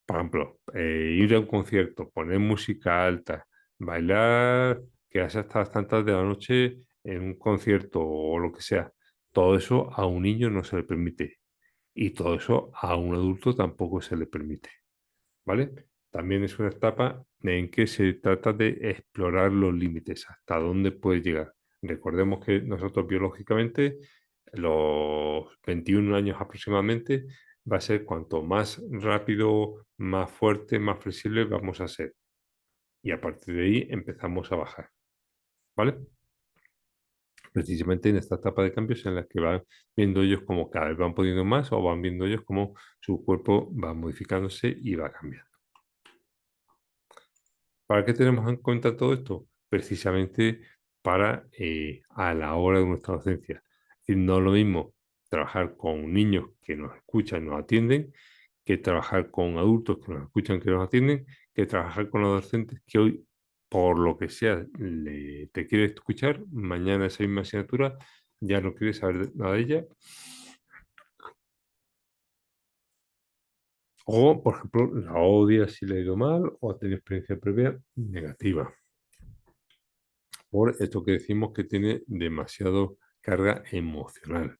Por ejemplo, ir a un concierto, poner música alta, bailar, quedarse hasta las tantas de la noche en un concierto o lo que sea. Todo eso a un niño no se le permite y todo eso a un adulto tampoco se le permite, ¿vale? también es una etapa en que se trata de explorar los límites, hasta dónde puede llegar. Recordemos que nosotros biológicamente, los 21 años aproximadamente, va a ser cuanto más rápido, más fuerte, más flexible vamos a ser. Y a partir de ahí empezamos a bajar. ¿Vale? Precisamente en esta etapa de cambios en la que van viendo ellos como cada vez van pudiendo más o van viendo ellos como su cuerpo va modificándose y va cambiando. ¿Para qué tenemos en cuenta todo esto? Precisamente para a la hora de nuestra docencia. Es decir, no es lo mismo trabajar con niños que nos escuchan y nos atienden, que trabajar con adultos que nos escuchan, que nos atienden, que trabajar con los docentes que hoy, por lo que sea, te quiere escuchar, mañana esa misma asignatura ya no quiere saber nada de ella. O, por ejemplo, la odia si le ha ido mal o ha tenido experiencia previa negativa. Por esto que decimos que tiene demasiado carga emocional.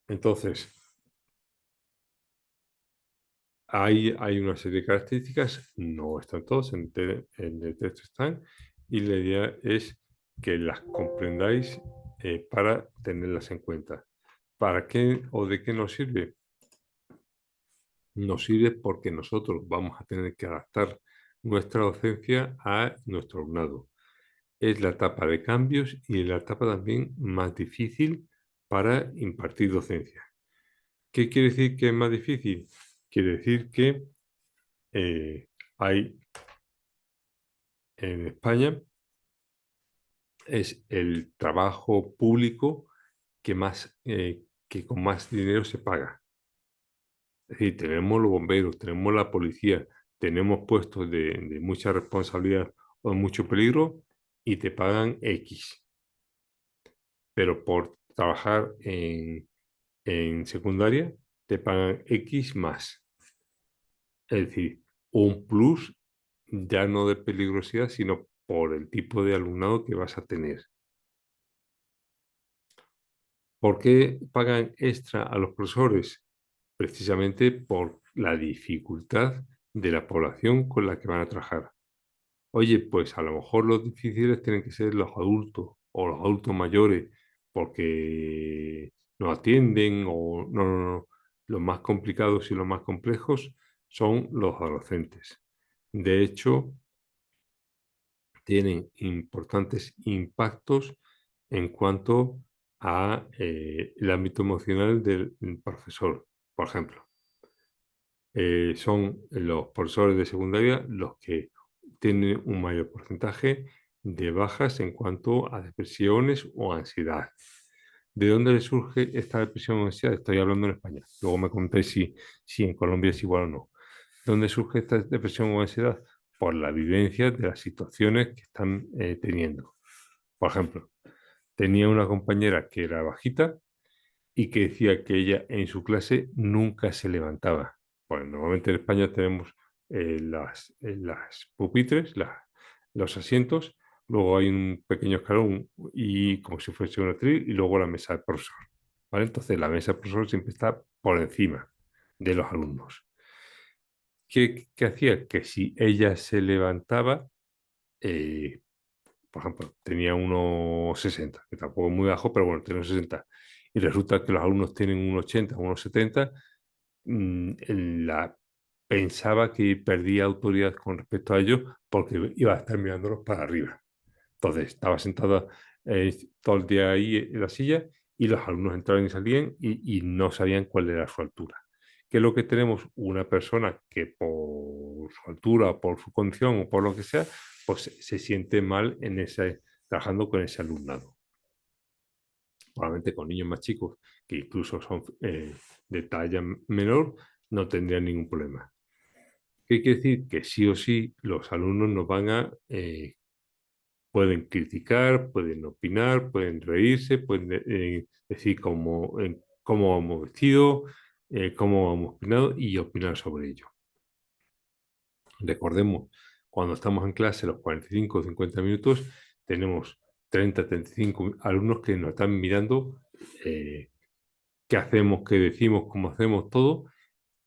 Entonces, hay una serie de características, no están todos, en el texto están, y la idea es que las comprendáis para tenerlas en cuenta. ¿Para qué o de qué nos sirve? Nos sirve porque nosotros vamos a tener que adaptar nuestra docencia a nuestro alumnado. Es la etapa de cambios y la etapa también más difícil para impartir docencia. ¿Qué quiere decir que es más difícil? Quiere decir que hay en España es el trabajo público que con más dinero se paga. Es decir, tenemos los bomberos, tenemos la policía, tenemos puestos de mucha responsabilidad o de mucho peligro y te pagan X. Pero por trabajar en secundaria te pagan X más. Es decir, un plus ya no de peligrosidad, sino por el tipo de alumnado que vas a tener. ¿Por qué pagan extra a los profesores? Precisamente por la dificultad de la población con la que van a trabajar. Oye, pues a lo mejor los difíciles tienen que ser los adultos o los adultos mayores porque no atienden o no, no, no. Los más complicados y los más complejos son los adolescentes. De hecho, tienen importantes impactos en cuanto a el ámbito emocional del profesor. Por ejemplo, son los profesores de secundaria los que tienen un mayor porcentaje de bajas en cuanto a depresiones o ansiedad. ¿De dónde le surge esta depresión o ansiedad? Estoy hablando en España. Luego me contéis si en Colombia es igual o no. ¿Dónde surge esta depresión o ansiedad? Por la vivencia de las situaciones que están teniendo. Por ejemplo, tenía una compañera que era bajita y que decía que ella en su clase nunca se levantaba. Bueno, normalmente en España tenemos las pupitres, los asientos, luego hay un pequeño escalón y como si fuese un atril y luego la mesa del profesor. ¿Vale? Entonces la mesa del profesor siempre está por encima de los alumnos. ¿Qué hacía? Que si ella se levantaba, eh, por ejemplo, tenía 1,60, que tampoco es muy bajo, pero bueno, tenía 1,60, y resulta que los alumnos tienen 1,80, 1,70, la, pensaba que perdía autoridad con respecto a ellos porque iba a estar mirándolos para arriba. Entonces, estaba sentada todo el día ahí en la silla y los alumnos entraban y salían y no sabían cuál era su altura. ¿Qué es lo que tenemos? Una persona que por su altura, por su condición o por lo que sea, pues se siente mal trabajando con ese alumnado. Probablemente con niños más chicos, que incluso son de talla menor, no tendrían ningún problema. ¿Qué quiere decir? Que sí o sí los alumnos nos van a pueden criticar, pueden opinar, pueden reírse, pueden decir cómo hemos vestido, cómo hemos opinado y opinar sobre ello. Recordemos, cuando estamos en clase, los 45 o 50 minutos, tenemos 30, 35 alumnos que nos están mirando qué hacemos, qué decimos, cómo hacemos todo,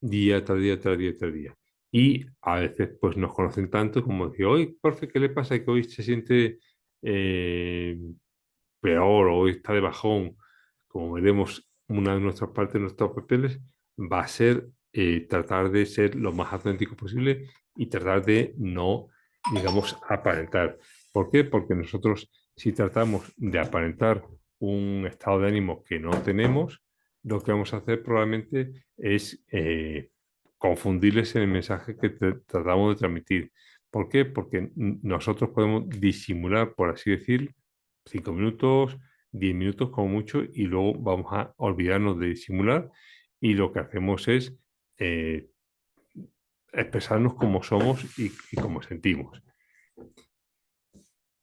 día tras día, tras día, tras día. Y a veces pues nos conocen tanto como decir, oye, profe, ¿qué le pasa? Que hoy se siente eh, peor, o hoy está de bajón. Como veremos, una de nuestras partes, de nuestros papeles, va a ser tratar de ser lo más auténtico posible y tratar de no, digamos, aparentar. ¿Por qué? Porque nosotros, si tratamos de aparentar un estado de ánimo que no tenemos, lo que vamos a hacer probablemente es confundirles en el mensaje que tratamos de transmitir. ¿Por qué? Porque nosotros podemos disimular, por así decir, 5 minutos, 10 minutos como mucho, y luego vamos a olvidarnos de disimular y lo que hacemos es eh, expresarnos como somos y como sentimos.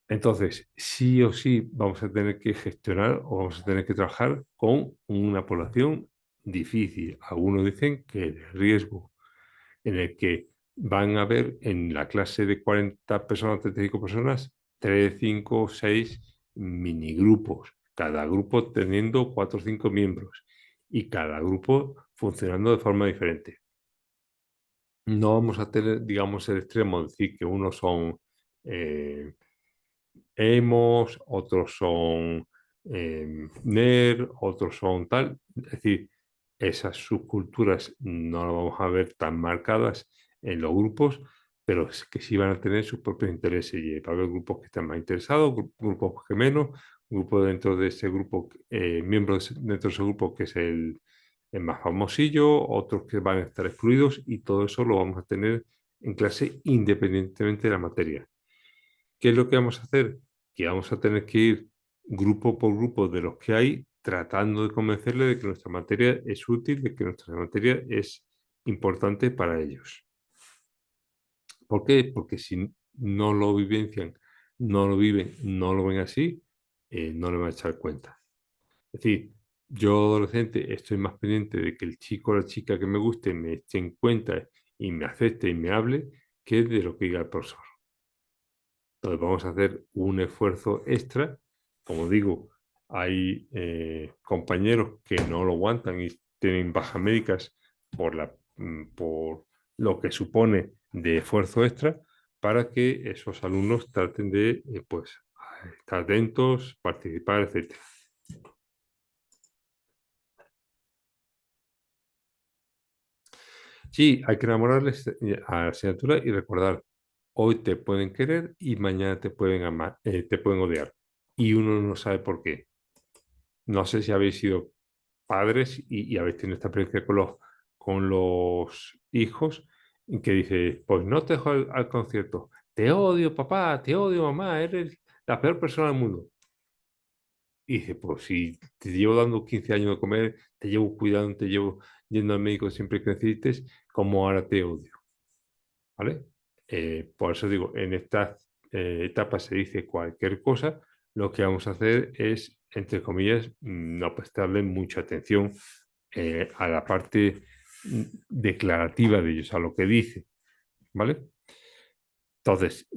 Entonces, sí o sí vamos a tener que gestionar o vamos a tener que trabajar con una población difícil. Algunos dicen que de riesgo, en el que van a haber en la clase de 40 personas, 35 personas, 3 5 6 minigrupos, cada grupo teniendo 4 o 5 miembros y cada grupo funcionando de forma diferente. No vamos a tener, digamos, el extremo, de decir que unos son eh, emos, otros son nerd, otros son tal. Es decir, esas subculturas no las vamos a ver tan marcadas en los grupos, pero es que sí van a tener sus propios intereses y va a haber grupos que están más interesados, grupos que menos, grupos dentro de ese grupo, miembros dentro de ese grupo que es el más famosillo, otros que van a estar excluidos y todo eso lo vamos a tener en clase independientemente de la materia. ¿Qué es lo que vamos a hacer? Que vamos a tener que ir grupo por grupo de los que hay, tratando de convencerle de que nuestra materia es útil, de que nuestra materia es importante para ellos. ¿Por qué? Porque si no lo vivencian, no lo viven, no lo ven así, no le van a echar cuenta. Es decir, yo adolescente estoy más pendiente de que el chico o la chica que me guste me eche en cuenta y me acepte y me hable que de lo que diga el profesor. Entonces vamos a hacer un esfuerzo extra. Como digo, hay compañeros que no lo aguantan y tienen bajas médicas por lo que supone de esfuerzo extra para que esos alumnos traten de pues, estar atentos, participar, etcétera. Sí, hay que enamorarles a la asignatura y recordar, hoy te pueden querer y mañana te pueden amar, te pueden odiar. Y uno no sabe por qué. No sé si habéis sido padres y habéis tenido esta experiencia con los hijos, en que dice, pues no te dejo al concierto. Te odio, papá, te odio, mamá, eres la peor persona del mundo. Y dice, pues si te llevo dando 15 años de comer, te llevo cuidando, te llevo yendo al médico siempre que necesites, como ahora te odio, ¿vale? Por eso digo, en estas etapas se dice cualquier cosa, lo que vamos a hacer es, entre comillas, no prestarle mucha atención a la parte declarativa de ellos, a lo que dice, ¿vale? Entonces,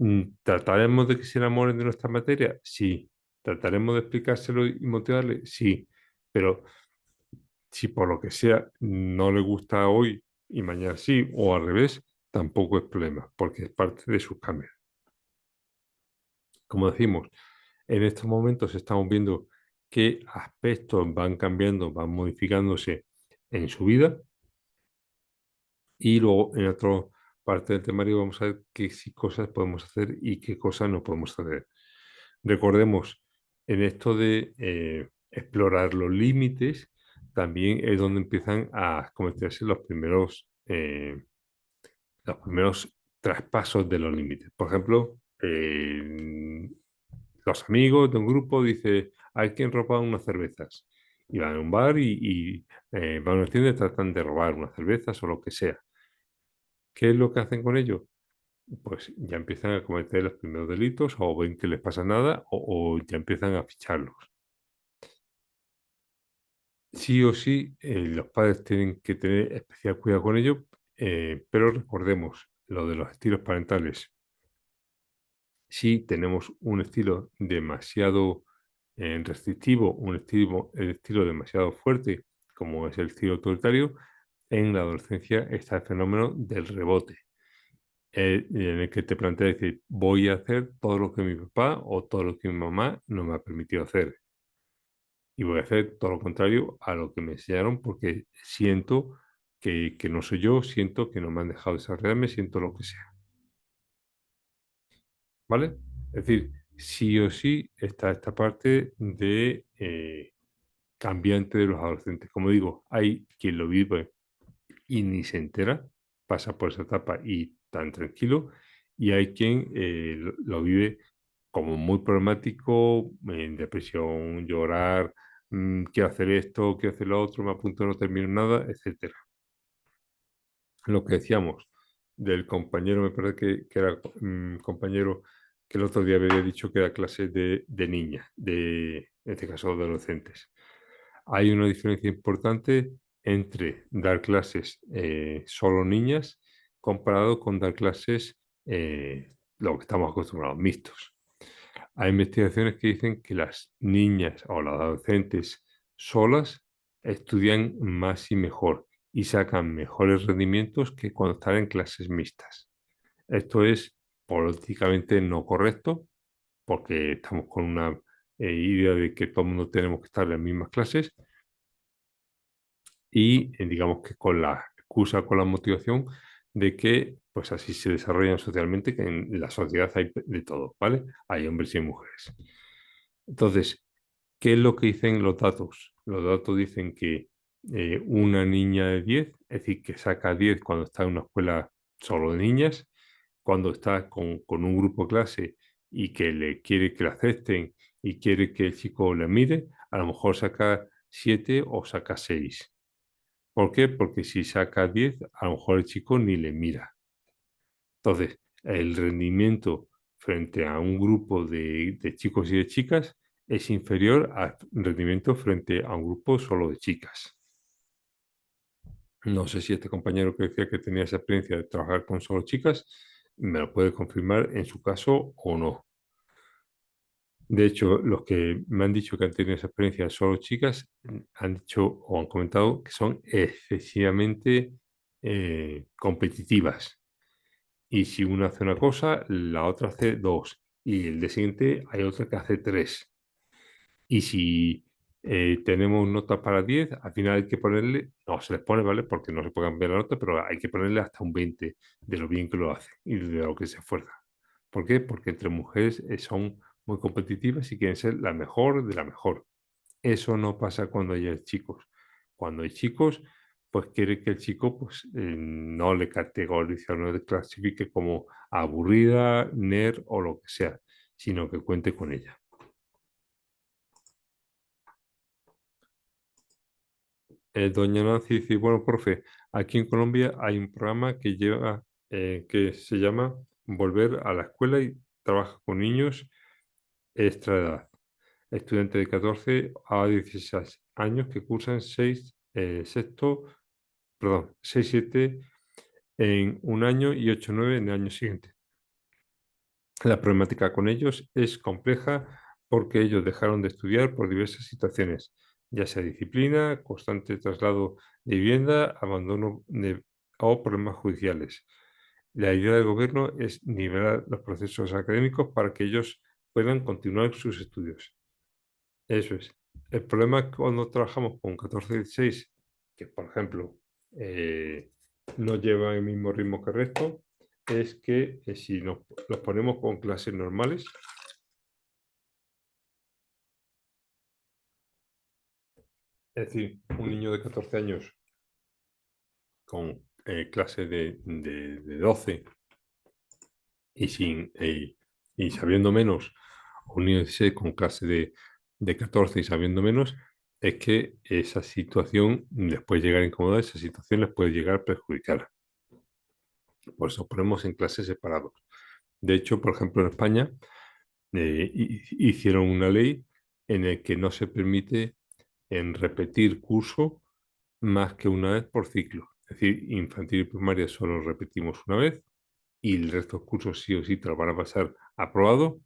¿trataremos de que se enamoren de nuestra materia? Sí. ¿Trataremos de explicárselo y motivarle? Sí. Pero si por lo que sea no le gusta hoy y mañana sí, o al revés, tampoco es problema, porque es parte de sus cambios. Como decimos, en estos momentos estamos viendo qué aspectos van cambiando, van modificándose en su vida, y luego en otra parte del temario vamos a ver qué sí cosas podemos hacer y qué cosas no podemos hacer. Recordemos, en esto de explorar los límites, también es donde empiezan a cometerse los primeros traspasos de los límites. Por ejemplo, los amigos de un grupo dicen, hay quien roba unas cervezas. Y van a un bar y van a una tienda y tratan de robar unas cervezas o lo que sea. ¿Qué es lo que hacen con ello? Pues ya empiezan a cometer los primeros delitos o ven que les pasa nada o ya empiezan a ficharlos. Sí o sí, los padres tienen que tener especial cuidado con ello, pero recordemos lo de los estilos parentales. Si tenemos un estilo demasiado restrictivo, el estilo demasiado fuerte, como es el estilo autoritario, en la adolescencia está el fenómeno del rebote, en el que te planteas decir, voy a hacer todo lo que mi papá o todo lo que mi mamá no me ha permitido hacer. Y voy a hacer todo lo contrario a lo que me enseñaron porque siento que no soy yo, siento que no me han dejado desarrollarme, siento lo que sea. ¿Vale? Es decir, sí o sí está esta parte de cambiante de los adolescentes. Como digo, hay quien lo vive y ni se entera, pasa por esa etapa y tan tranquilo, y hay quien lo vive como muy problemático, en depresión, llorar, quiero hacer esto, quiero hacer lo otro, me apunto, no termino nada, etcétera. Lo que decíamos del compañero, me parece que era compañero que el otro día había dicho que era clase de niñas, en este caso adolescentes. Hay una diferencia importante entre dar clases solo niñas comparado con dar clases lo que estamos acostumbrados, mixtos. Hay investigaciones que dicen que las niñas o las adolescentes solas estudian más y mejor y sacan mejores rendimientos que cuando están en clases mixtas. Esto es políticamente no correcto porque estamos con una idea de que todo el mundo tenemos que estar en las mismas clases y digamos que con la excusa, con la motivación de que pues así se desarrollan socialmente, que en la sociedad hay de todo, ¿vale? Hay hombres y mujeres. Entonces, ¿qué es lo que dicen los datos? Los datos dicen que una niña de 10, es decir, que saca 10 cuando está en una escuela solo de niñas, cuando está con un grupo de clase y que le quiere que la acepten y quiere que el chico la mire, a lo mejor saca 7 o saca 6. ¿Por qué? Porque si saca 10, a lo mejor el chico ni le mira. Entonces, el rendimiento frente a un grupo de chicos y de chicas es inferior al rendimiento frente a un grupo solo de chicas. No sé si este compañero que decía que tenía esa experiencia de trabajar con solo chicas me lo puede confirmar en su caso o no. De hecho, los que me han dicho que han tenido esa experiencia de solo chicas han dicho o han comentado que son excesivamente competitivas. Y si una hace una cosa, la otra hace dos. Y el día siguiente hay otra que hace tres. Y si tenemos nota para 10, al final hay que ponerle, no se les pone, ¿vale? Porque no se puede cambiar la nota, pero hay que ponerle hasta un 20 de lo bien que lo hace y de lo que se esfuerza. ¿Por qué? Porque entre mujeres son muy competitivas y quieren ser la mejor de la mejor. Eso no pasa cuando hay chicos. Cuando hay chicos, pues quiere que el chico pues, no le categorice o no le clasifique como aburrida, nerd o lo que sea, sino que cuente con ella. Doña Nancy dice, bueno, profe, aquí en Colombia hay un programa que lleva, que se llama Volver a la escuela y trabaja con niños extra edad, estudiantes de 14 a 16 años que cursan 6-7 en un año y 8-9 en el año siguiente. La problemática con ellos es compleja porque ellos dejaron de estudiar por diversas situaciones, ya sea disciplina, constante traslado de vivienda, o problemas judiciales. La idea del gobierno es nivelar los procesos académicos para que ellos puedan continuar sus estudios. Eso es. El problema es cuando trabajamos con 14 y 16, que por ejemplo no llevan el mismo ritmo que el resto, es que si los ponemos con clases normales, es decir, un niño de 14 años con clase de 12 y, y sabiendo menos, un niño de 16 con clase de 14 y sabiendo menos, es que esa situación les puede llegar a incomodar, esa situación les puede llegar a perjudicar. Por eso ponemos en clases separados. De hecho, por ejemplo, en España hicieron una ley en la que no se permite repetir curso más que una vez por ciclo. Es decir, infantil y primaria solo repetimos una vez y el resto de cursos sí o sí te lo van a pasar aprobado.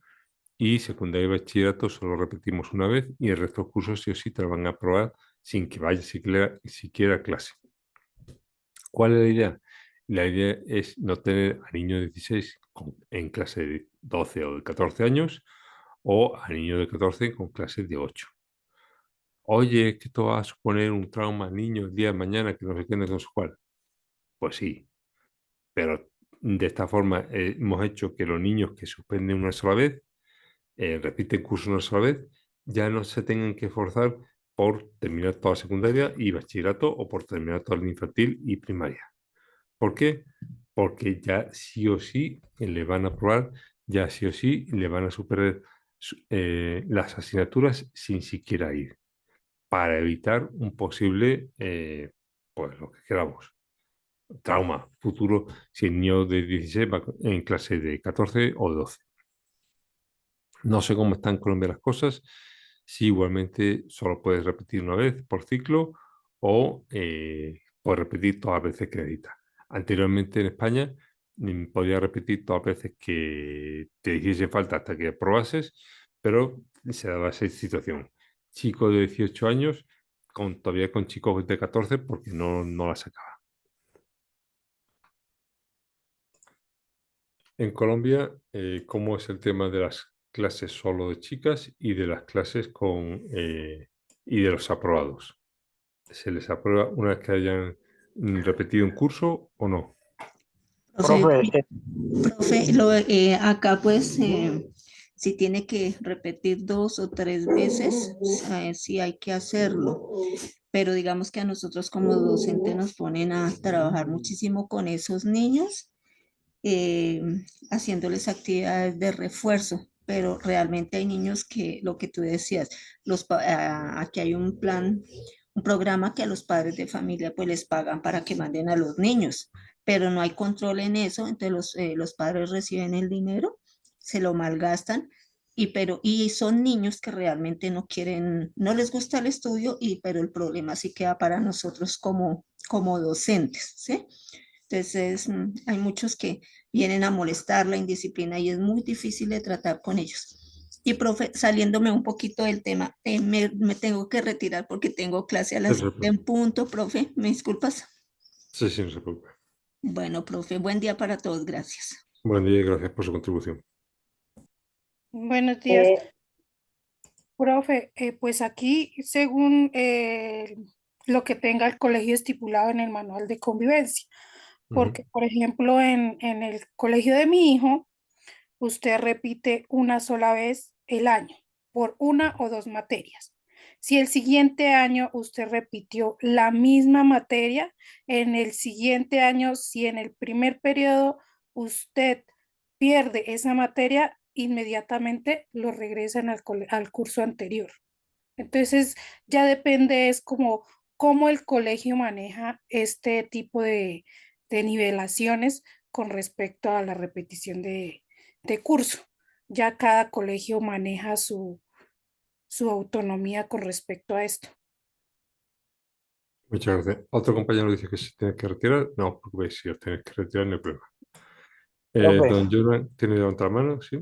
Y secundaria y bachillerato solo repetimos una vez y el resto de cursos sí o sí te lo van a aprobar sin que vaya siquiera a clase. ¿Cuál es la idea? La idea es no tener a niños de 16 en clase de 12 o de 14 años o a niños de 14 con clases de 8. Oye, que esto va a suponer un trauma al niño el día de mañana, que no sé qué, no sé cuál. Pues sí, pero de esta forma hemos hecho que los niños que suspenden una sola vez, repiten curso una sola vez, ya no se tengan que esforzar por terminar toda secundaria y bachillerato o por terminar toda la infantil y primaria. ¿Por qué? Porque ya sí o sí le van a aprobar, ya sí o sí le van a superar las asignaturas sin siquiera ir, para evitar un posible, pues lo que queramos, trauma futuro si el niño de 16 va en clase de 14 o 12. No sé cómo están en Colombia las cosas, si igualmente solo puedes repetir una vez por ciclo o puedes repetir todas las veces que necesitas. Anteriormente en España podías repetir todas las veces que te hiciese falta hasta que aprobases, pero se daba esa situación. Chicos de 18 años todavía con chicos de 14 porque no la sacaba. En Colombia, ¿cómo es el tema de las clases solo de chicas y de las clases y de los aprobados? ¿Se les aprueba una vez que hayan repetido un curso o no?
Profe,
Profe,
profe, acá pues si tiene que repetir 2 o 3 veces, sí hay que hacerlo, pero digamos que a nosotros como docentes nos ponen a trabajar muchísimo con esos niños, eh, haciéndoles actividades de refuerzo, pero realmente hay niños que, lo que tú decías, aquí hay un plan, un programa que a los padres de familia pues les pagan para que manden a los niños, pero no hay control en eso, entonces los padres reciben el dinero, se lo malgastan. Y son niños que realmente no quieren, no les gusta el estudio, pero el problema sí queda para nosotros como docentes, ¿sí? Entonces, hay muchos que vienen a molestar la indisciplina y es muy difícil de tratar con ellos. Y profe, saliéndome un poquito del tema, me tengo que retirar porque tengo clase a
No
las
se
7
preocupe.
en punto, profe, ¿me disculpas?
Sí, sí, no se preocupe.
Bueno, profe, buen día para todos, gracias.
Buen día y gracias por su contribución.
buenos días.
Eh,
Profe, pues aquí, según lo que tenga el colegio estipulado en el manual de convivencia,
Ujú.
porque, por ejemplo, en el colegio de mi hijo, usted repite una sola vez el año por 1 o 2 materias. Si el siguiente año usted repitió la misma materia, en el siguiente año, si en el primer periodo usted pierde esa materia, inmediatamente lo regresan al curso anterior. Entonces, ya depende, es como cómo el colegio maneja este tipo de nivelaciones con respecto a la repetición de curso. Ya cada colegio maneja su autonomía con respecto a esto.
Muchas gracias. Otro compañero dice que se tiene que retirar. No os preocupéis, si os tenéis que retirar, no hay problema.
Profe,
Don Jonan, ¿tiene levantado la mano? Sí.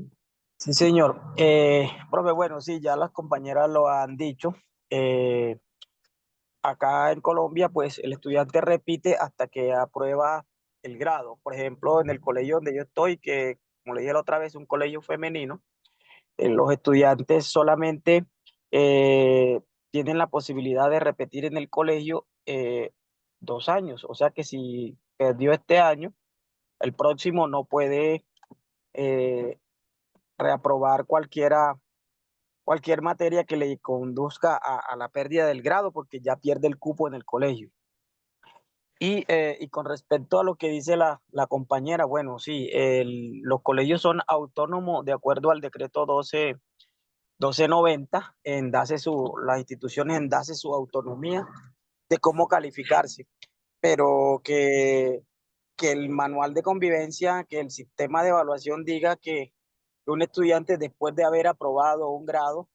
sí, señor. Profe, bueno, sí, ya las compañeras lo han dicho. Eh, Acá en Colombia, pues el estudiante repite hasta que aprueba el grado. Por ejemplo, en el colegio donde yo estoy, que como le dije la otra vez, es un colegio femenino, los estudiantes solamente tienen la posibilidad de repetir en el colegio 2 años. O sea que si perdió este año, el próximo no puede eh, reaprobar cualquier materia que le conduzca a la pérdida del grado porque ya pierde el cupo en el colegio. Y con respecto a lo que dice la compañera, bueno, sí, los colegios son autónomos de acuerdo al decreto 1290, las instituciones endase su autonomía de cómo calificarse, pero que el manual de convivencia, que el sistema de evaluación diga que un estudiante después de haber aprobado un grado,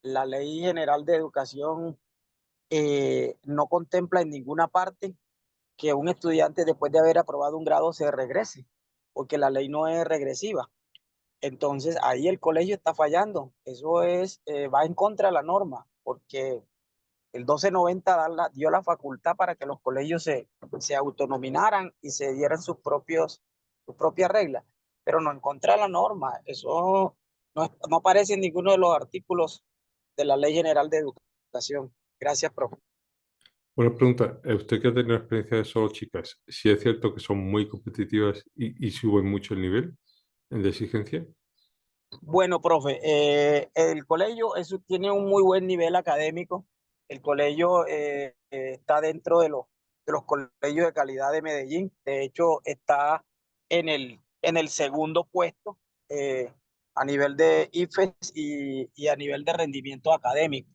la Ley General de Educación no contempla en ninguna parte que un estudiante después de haber aprobado un grado se regrese, porque la ley no es regresiva. Entonces ahí el colegio está fallando. Eso va en contra de la norma, porque El 1290 dio la facultad para que los colegios se autonominaran y se dieran sus propias reglas, pero no encontré la norma. Eso no aparece en ninguno de los artículos de la Ley General de Educación. Gracias, profe.
Una pregunta, usted que ha tenido experiencia de solo chicas, ¿si es cierto que son muy competitivas y suben mucho el nivel de exigencia?
Bueno, profe, el colegio tiene un muy buen nivel académico. El colegio está dentro de los colegios de calidad de Medellín. De hecho, está en el segundo puesto a nivel de IFES y a nivel de rendimiento académico.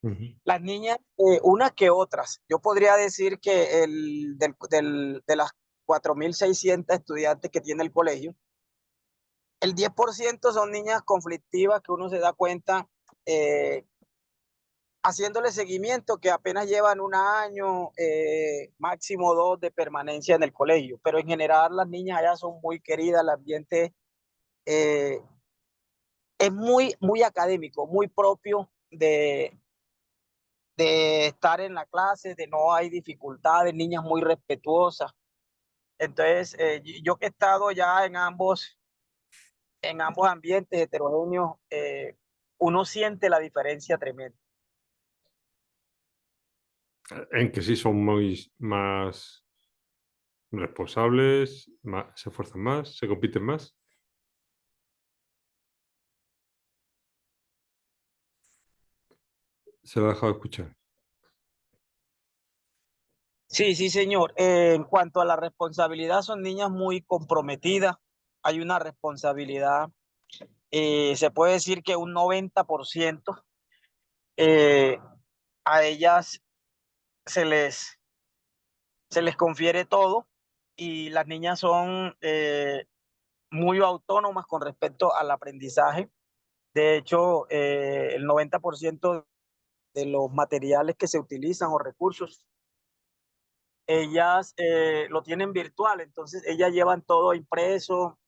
Ujú.
Las niñas, unas que otras. Yo podría decir que de las 4.600 estudiantes que tiene el colegio, el 10% son niñas conflictivas que uno se da cuenta haciéndole seguimiento, que apenas llevan un año, máximo dos de permanencia en el colegio. Pero en general las niñas allá son muy queridas, el ambiente eh, es muy académico, muy propio de estar en la clase, de no hay dificultades, niñas muy respetuosas. Entonces, yo que he estado ya en ambos ambientes heterogéneos, uno siente la diferencia tremenda.
En que sí son muy más responsables, se esfuerzan más, se compiten más. Se lo ha dejado de escuchar.
Sí, sí, señor. En cuanto a la responsabilidad, son niñas muy comprometidas. Hay una responsabilidad, se puede decir que un 90%, eh, a ellas se les, se les confiere todo y las niñas son muy autónomas con respecto al aprendizaje. De hecho, el 90% de los materiales que se utilizan o recursos, ellas lo tienen virtual, entonces ellas llevan todo impreso.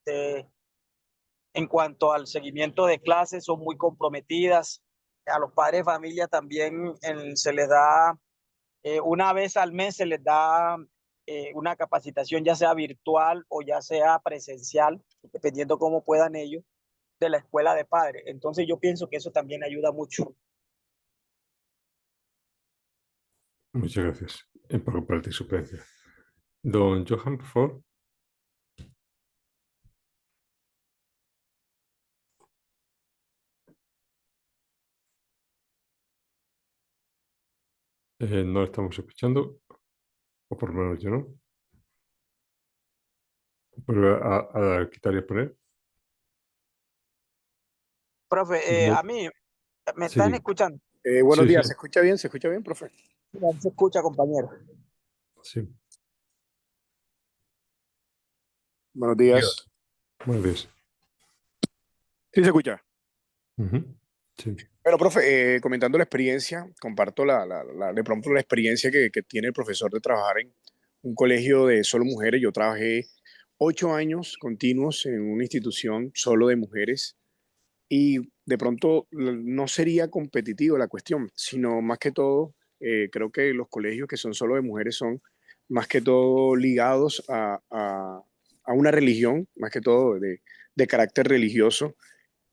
En cuanto al seguimiento de clases, son muy comprometidas. A los padres de familia también se les da, una vez al mes se les da una capacitación, ya sea virtual o ya sea presencial, dependiendo cómo puedan ellos, de la escuela de padres. Entonces yo pienso que eso también ayuda mucho.
Muchas gracias por compartir su experiencia. Don Johan, por favor. No estamos escuchando, o por lo menos yo no. Vuelve a quitar y a poner.
Profe,
No.
a mí, ¿me
Sí,
están
sí,
escuchando?
Buenos
sí, sí,
días, se escucha bien, profe?
Se escucha, compañero.
sí.
Buenos
Diga.
días.
Buenos días.
Sí, se escucha.
Ujú. Sí.
Bueno, profe, comentando la experiencia, comparto de pronto la experiencia que tiene el profesor de trabajar en un colegio de solo mujeres. Yo trabajé 8 años continuos en una institución solo de mujeres y de pronto no sería competitivo la cuestión, sino más que todo, creo que los colegios que son solo de mujeres son más que todo ligados a una religión, más que todo de carácter religioso.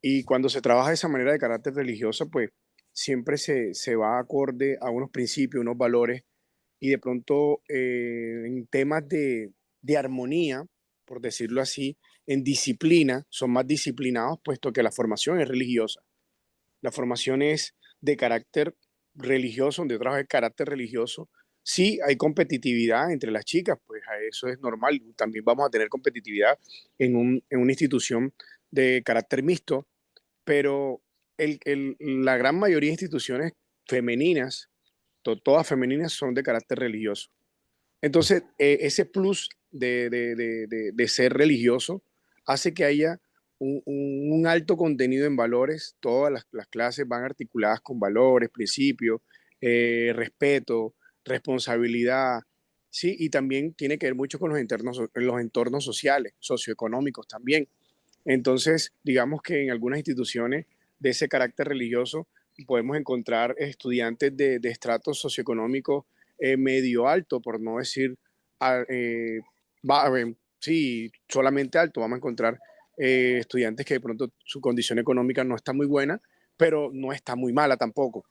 Y cuando se trabaja de esa manera de carácter religioso, pues siempre se va acorde a unos principios, unos valores, y de pronto en temas de armonía, por decirlo así, en disciplina, son más disciplinados, puesto que la formación es religiosa. La formación es de carácter religioso, donde trabaja de carácter religioso. Sí, hay competitividad entre las chicas, pues eso es normal. También vamos a tener competitividad en una institución de carácter mixto, pero la gran mayoría de instituciones femeninas, todas femeninas, son de carácter religioso. Entonces, ese plus de ser religioso hace que haya un alto contenido en valores. Todas las clases van articuladas con valores, principios, respeto, responsabilidad, ¿sí? Y también tiene que ver mucho con los entornos sociales, socioeconómicos también. Entonces, digamos que en algunas instituciones de ese carácter religioso, podemos encontrar estudiantes de estrato socioeconómico medio alto, por no decir, sí, solamente alto. Vamos a encontrar estudiantes que de pronto su condición económica no está muy buena, pero no está muy mala tampoco.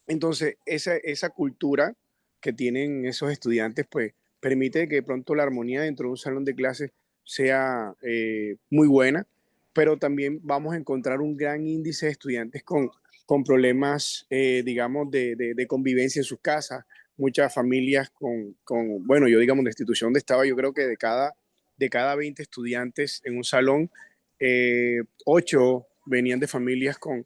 Entonces, esa cultura que tienen esos estudiantes, pues permite que de pronto la armonía dentro de un salón de clases sea muy buena, pero también vamos a encontrar un gran índice de estudiantes con problemas, digamos, de convivencia en sus casas, muchas familias bueno, yo digamos, de institución de estado, yo creo que de cada 20 estudiantes en un salón, 8 venían de familias con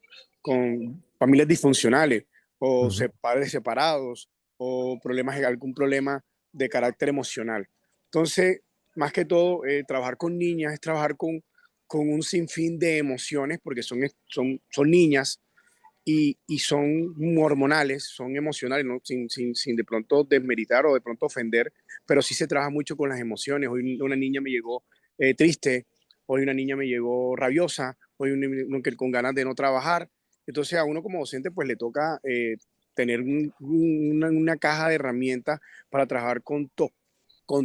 familias disfuncionales o padres separados o algún problema de carácter emocional. Entonces, más que todo, trabajar con niñas es trabajar con un sinfín de emociones, porque son niñas y son hormonales, son emocionales, ¿no? Sin de pronto desmeritar o de pronto ofender, pero sí se trabaja mucho con las emociones. Hoy una niña me llegó triste, hoy una niña me llegó rabiosa, hoy uno que con ganas de no trabajar. Entonces a uno como docente pues le toca tener una caja de herramientas para trabajar con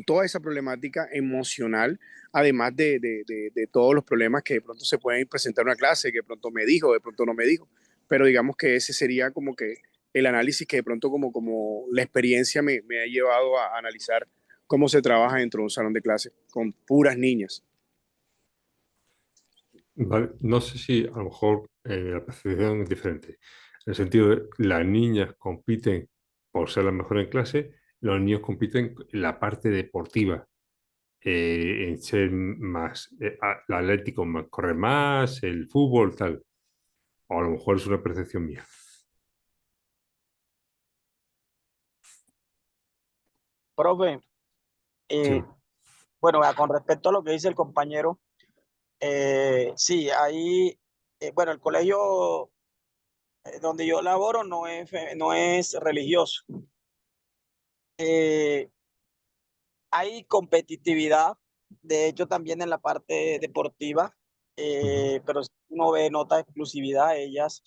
toda esa problemática emocional, además de todos los problemas que de pronto se pueden presentar en una clase, que de pronto me dijo, de pronto no me dijo. Pero digamos que ese sería como que el análisis que de pronto como la experiencia me ha llevado a analizar cómo se trabaja dentro de un salón de clase con puras niñas.
Vale, no sé si a lo mejor la percepción es diferente. En el sentido de las niñas compiten por ser las mejores en clase, los niños compiten en la parte deportiva, en ser más atlético, correr más, el fútbol, tal. O a lo mejor es una percepción mía.
Profe,
Sí.
bueno, con respecto a lo que dice el compañero, sí, ahí, bueno, el colegio donde yo laboro no es religioso. Eh, Hay competitividad, de hecho también en la parte deportiva,
Ujú.
pero si uno ve nota de exclusividad, ellas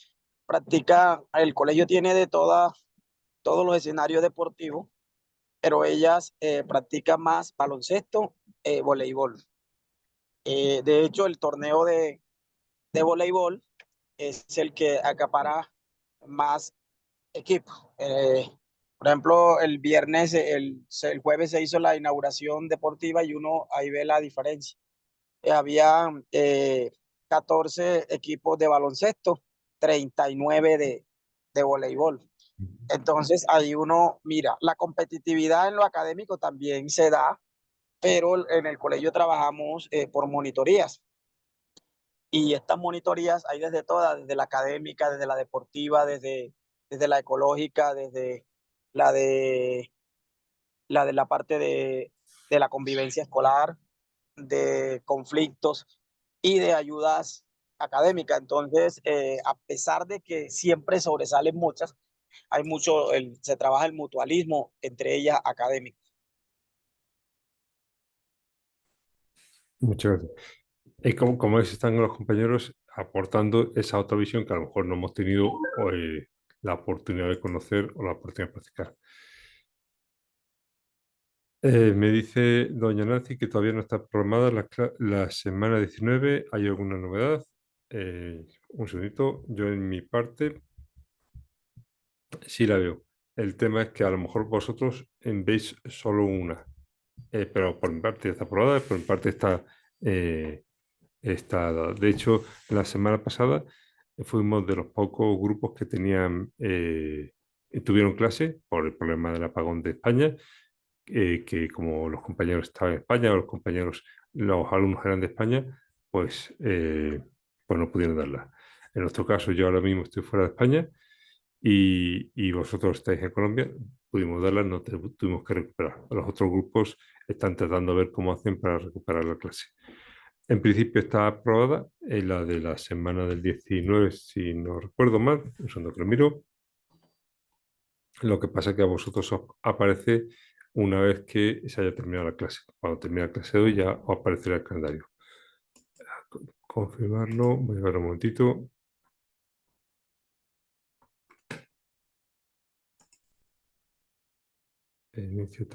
practican, el colegio tiene todos los escenarios deportivos, pero ellas practican más baloncesto, voleibol. De hecho, el torneo de voleibol es el que acapara más equipos. Por ejemplo, el viernes, el jueves se hizo la inauguración deportiva y uno ahí ve la diferencia. Había 14 equipos de baloncesto, 39 de voleibol. Entonces ahí uno mira, la competitividad en lo académico también se da, pero en el colegio trabajamos por monitorías. Y estas monitorías hay desde todas, desde la académica, desde la deportiva, desde la ecológica, desde la de la parte de la convivencia escolar, de conflictos y de ayudas académicas. Entonces, a pesar de que siempre sobresalen muchas, hay mucho, se trabaja el mutualismo entre ellas académicas.
Muchas gracias. Y como ves, están los compañeros aportando esa otra visión que a lo mejor no hemos tenido la oportunidad de conocer o la oportunidad de practicar. Me dice doña Nancy que todavía no está programada la semana 19. ¿Hay alguna novedad? Un segundito. Yo en mi parte sí la veo. El tema es que a lo mejor vosotros veis solo una. Pero por mi parte está aprobada, por mi parte eh, está dada. De hecho, la semana pasada fuimos de los pocos grupos que tuvieron clase por el problema del apagón de España, que como los compañeros estaban en España, o los alumnos eran de España, pues no pudieron darla. En nuestro caso, yo ahora mismo estoy fuera de España y vosotros estáis en Colombia, pudimos darla, no tuvimos que recuperar. Los otros grupos están tratando de ver cómo hacen para recuperar la clase. En principio está aprobada en la de la semana del 19, si no recuerdo mal, un segundo que lo miro. Lo que pasa es que a vosotros os aparece una vez que se haya terminado la clase. Cuando termine la clase de hoy ya os aparecerá el calendario. Confirmarlo, voy a ver un momentito. Inicio,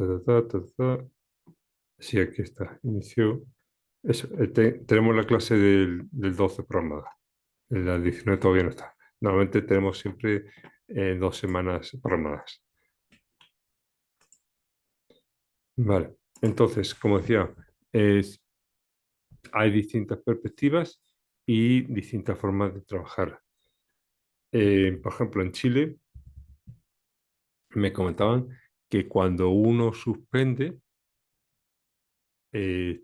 Sí, aquí está. Inicio. Eso, tenemos la clase del 12 programada. La 19 todavía no está. Normalmente tenemos siempre 2 semanas programadas. Vale. Entonces, como decía, hay distintas perspectivas y distintas formas de trabajar. Por ejemplo, en Chile me comentaban que cuando uno suspende, eh,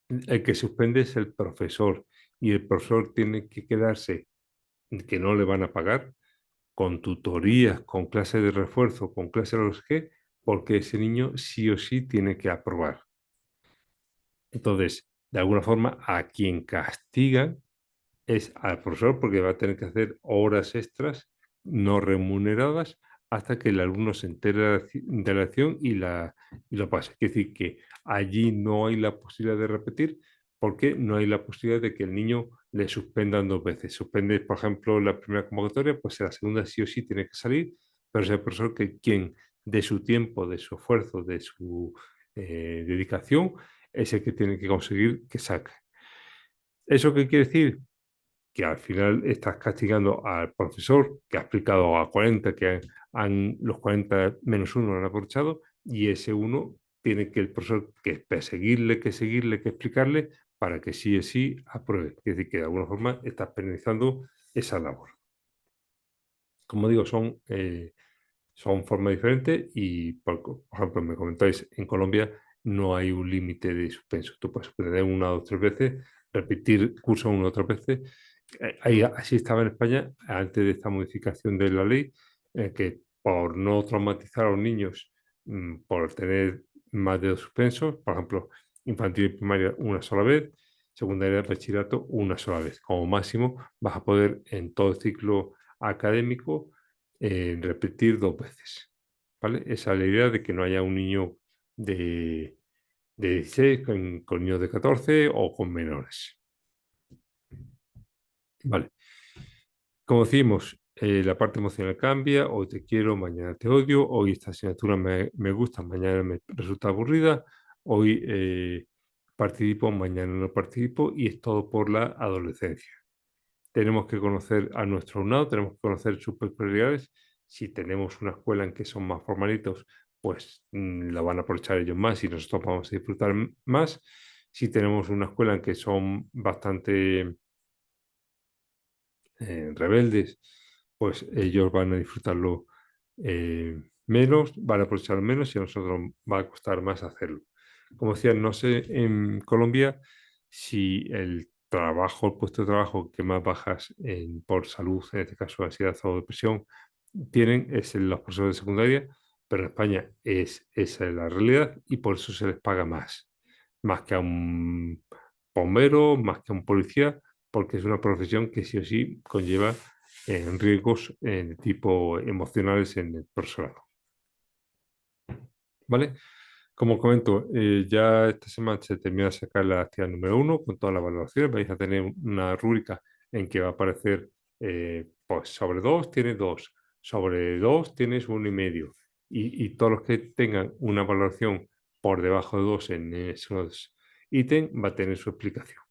el que suspende es el profesor y el profesor tiene que quedarse, que no le van a pagar, con tutorías, con clases de refuerzo, con clases de los que, porque ese niño sí o sí tiene que aprobar. Entonces, de alguna forma, a quien castigan es al profesor porque va a tener que hacer horas extras no remuneradas hasta que el alumno se entere de la acción y lo pase. Es decir, que allí no hay la posibilidad de repetir porque no hay la posibilidad de que el niño le suspendan 2 veces. Suspende, por ejemplo, la primera convocatoria, pues en la segunda sí o sí tiene que salir, pero es el profesor que quien de su tiempo, de su esfuerzo, de su dedicación, es el que tiene que conseguir que saque. ¿Eso qué quiere decir? Que al final estás castigando al profesor que ha explicado a 40, los 40 menos uno han aprovechado, y ese uno tiene que el profesor que perseguirle, que explicarle para que sí o sí apruebe. Es decir, que de alguna forma estás penalizando esa labor. Como digo, son formas diferentes y, por ejemplo, me comentáis, en Colombia no hay un límite de suspenso. Tú puedes suspender 1 o 2 veces, repetir curso 1 o 3 veces. Así estaba en España antes de esta modificación de la ley, que por no traumatizar a los niños por tener más de 2 suspensos, por ejemplo, infantil y primaria una sola vez, secundaria y bachillerato una sola vez. Como máximo vas a poder en todo el ciclo académico repetir 2 veces. ¿Vale? Esa es la idea de que no haya un niño de 16 con niños de 14 o con menores. Vale. Como decimos, la parte emocional cambia, hoy te quiero, mañana te odio, hoy esta asignatura me gusta, mañana me resulta aburrida, hoy participo, mañana no participo, y es todo por la adolescencia. Tenemos que conocer a nuestro alumnado, tenemos que conocer sus peculiaridades. Si tenemos una escuela en que son más formalitos, pues la van a aprovechar ellos más y nosotros vamos a disfrutar más. Si tenemos una escuela en que son bastante rebeldes, pues ellos van a disfrutarlo menos, van a aprovecharlo menos y a nosotros va a costar más hacerlo. Como decía, no sé en Colombia si el trabajo, el puesto de trabajo que más bajas por salud, en este caso ansiedad o depresión, tienen es en los profesores de secundaria, pero en España esa es la realidad y por eso se les paga más que a un bombero, más que a un policía, porque es una profesión que sí o sí conlleva riesgos de tipo emocionales en el personal. ¿Vale? Como comento, ya esta semana se termina de sacar la actividad número 1 con todas las valoraciones. Vais a tener una rúbrica en que va a aparecer, pues sobre 2 tienes 2, sobre 2 tienes 1,5. Y todos los que tengan una valoración por debajo de 2 en esos ítems va a tener su explicación.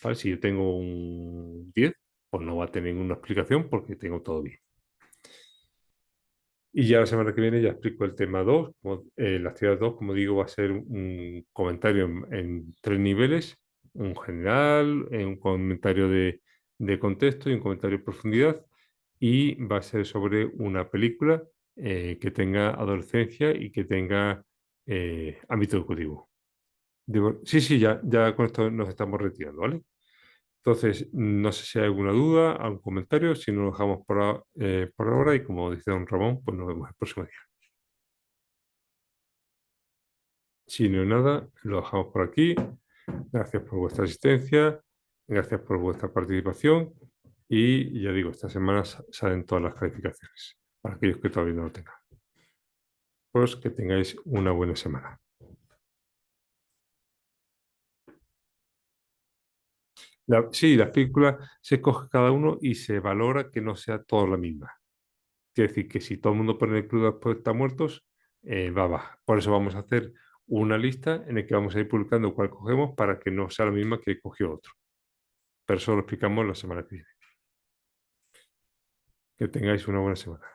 ¿Vale? Si yo tengo un 10, pues no va a tener ninguna explicación porque tengo todo bien. Y ya la semana que viene ya explico el tema 2. La actividad 2, como digo, va a ser un comentario en 3 niveles: un general, un comentario de contexto y un comentario de profundidad. Y va a ser sobre una película que tenga adolescencia y que tenga ámbito educativo. Sí, ya con esto nos estamos retirando, ¿vale? Entonces, no sé si hay alguna duda, algún comentario, si no lo dejamos por ahora y como dice don Ramón, pues nos vemos el próximo día. Si no hay nada, lo dejamos por aquí. Gracias por vuestra asistencia, gracias por vuestra participación y ya digo, esta semana salen todas las calificaciones para aquellos que todavía no lo tengan. Pues que tengáis una buena semana. Sí, las películas se coge cada uno y se valora que no sea toda la misma. Quiere decir que si todo el mundo pone el club después está muertos, va baja. Por eso vamos a hacer una lista en la que vamos a ir publicando cuál cogemos para que no sea la misma que cogió otro. Pero eso lo explicamos la semana que viene. Que tengáis una buena semana.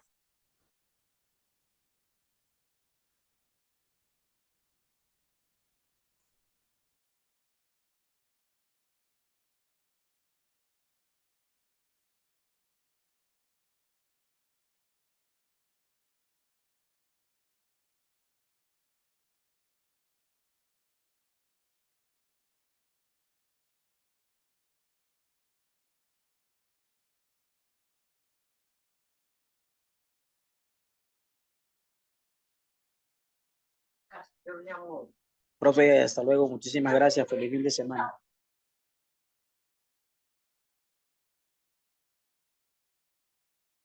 Profe, hasta luego. Muchísimas gracias. Feliz fin de semana.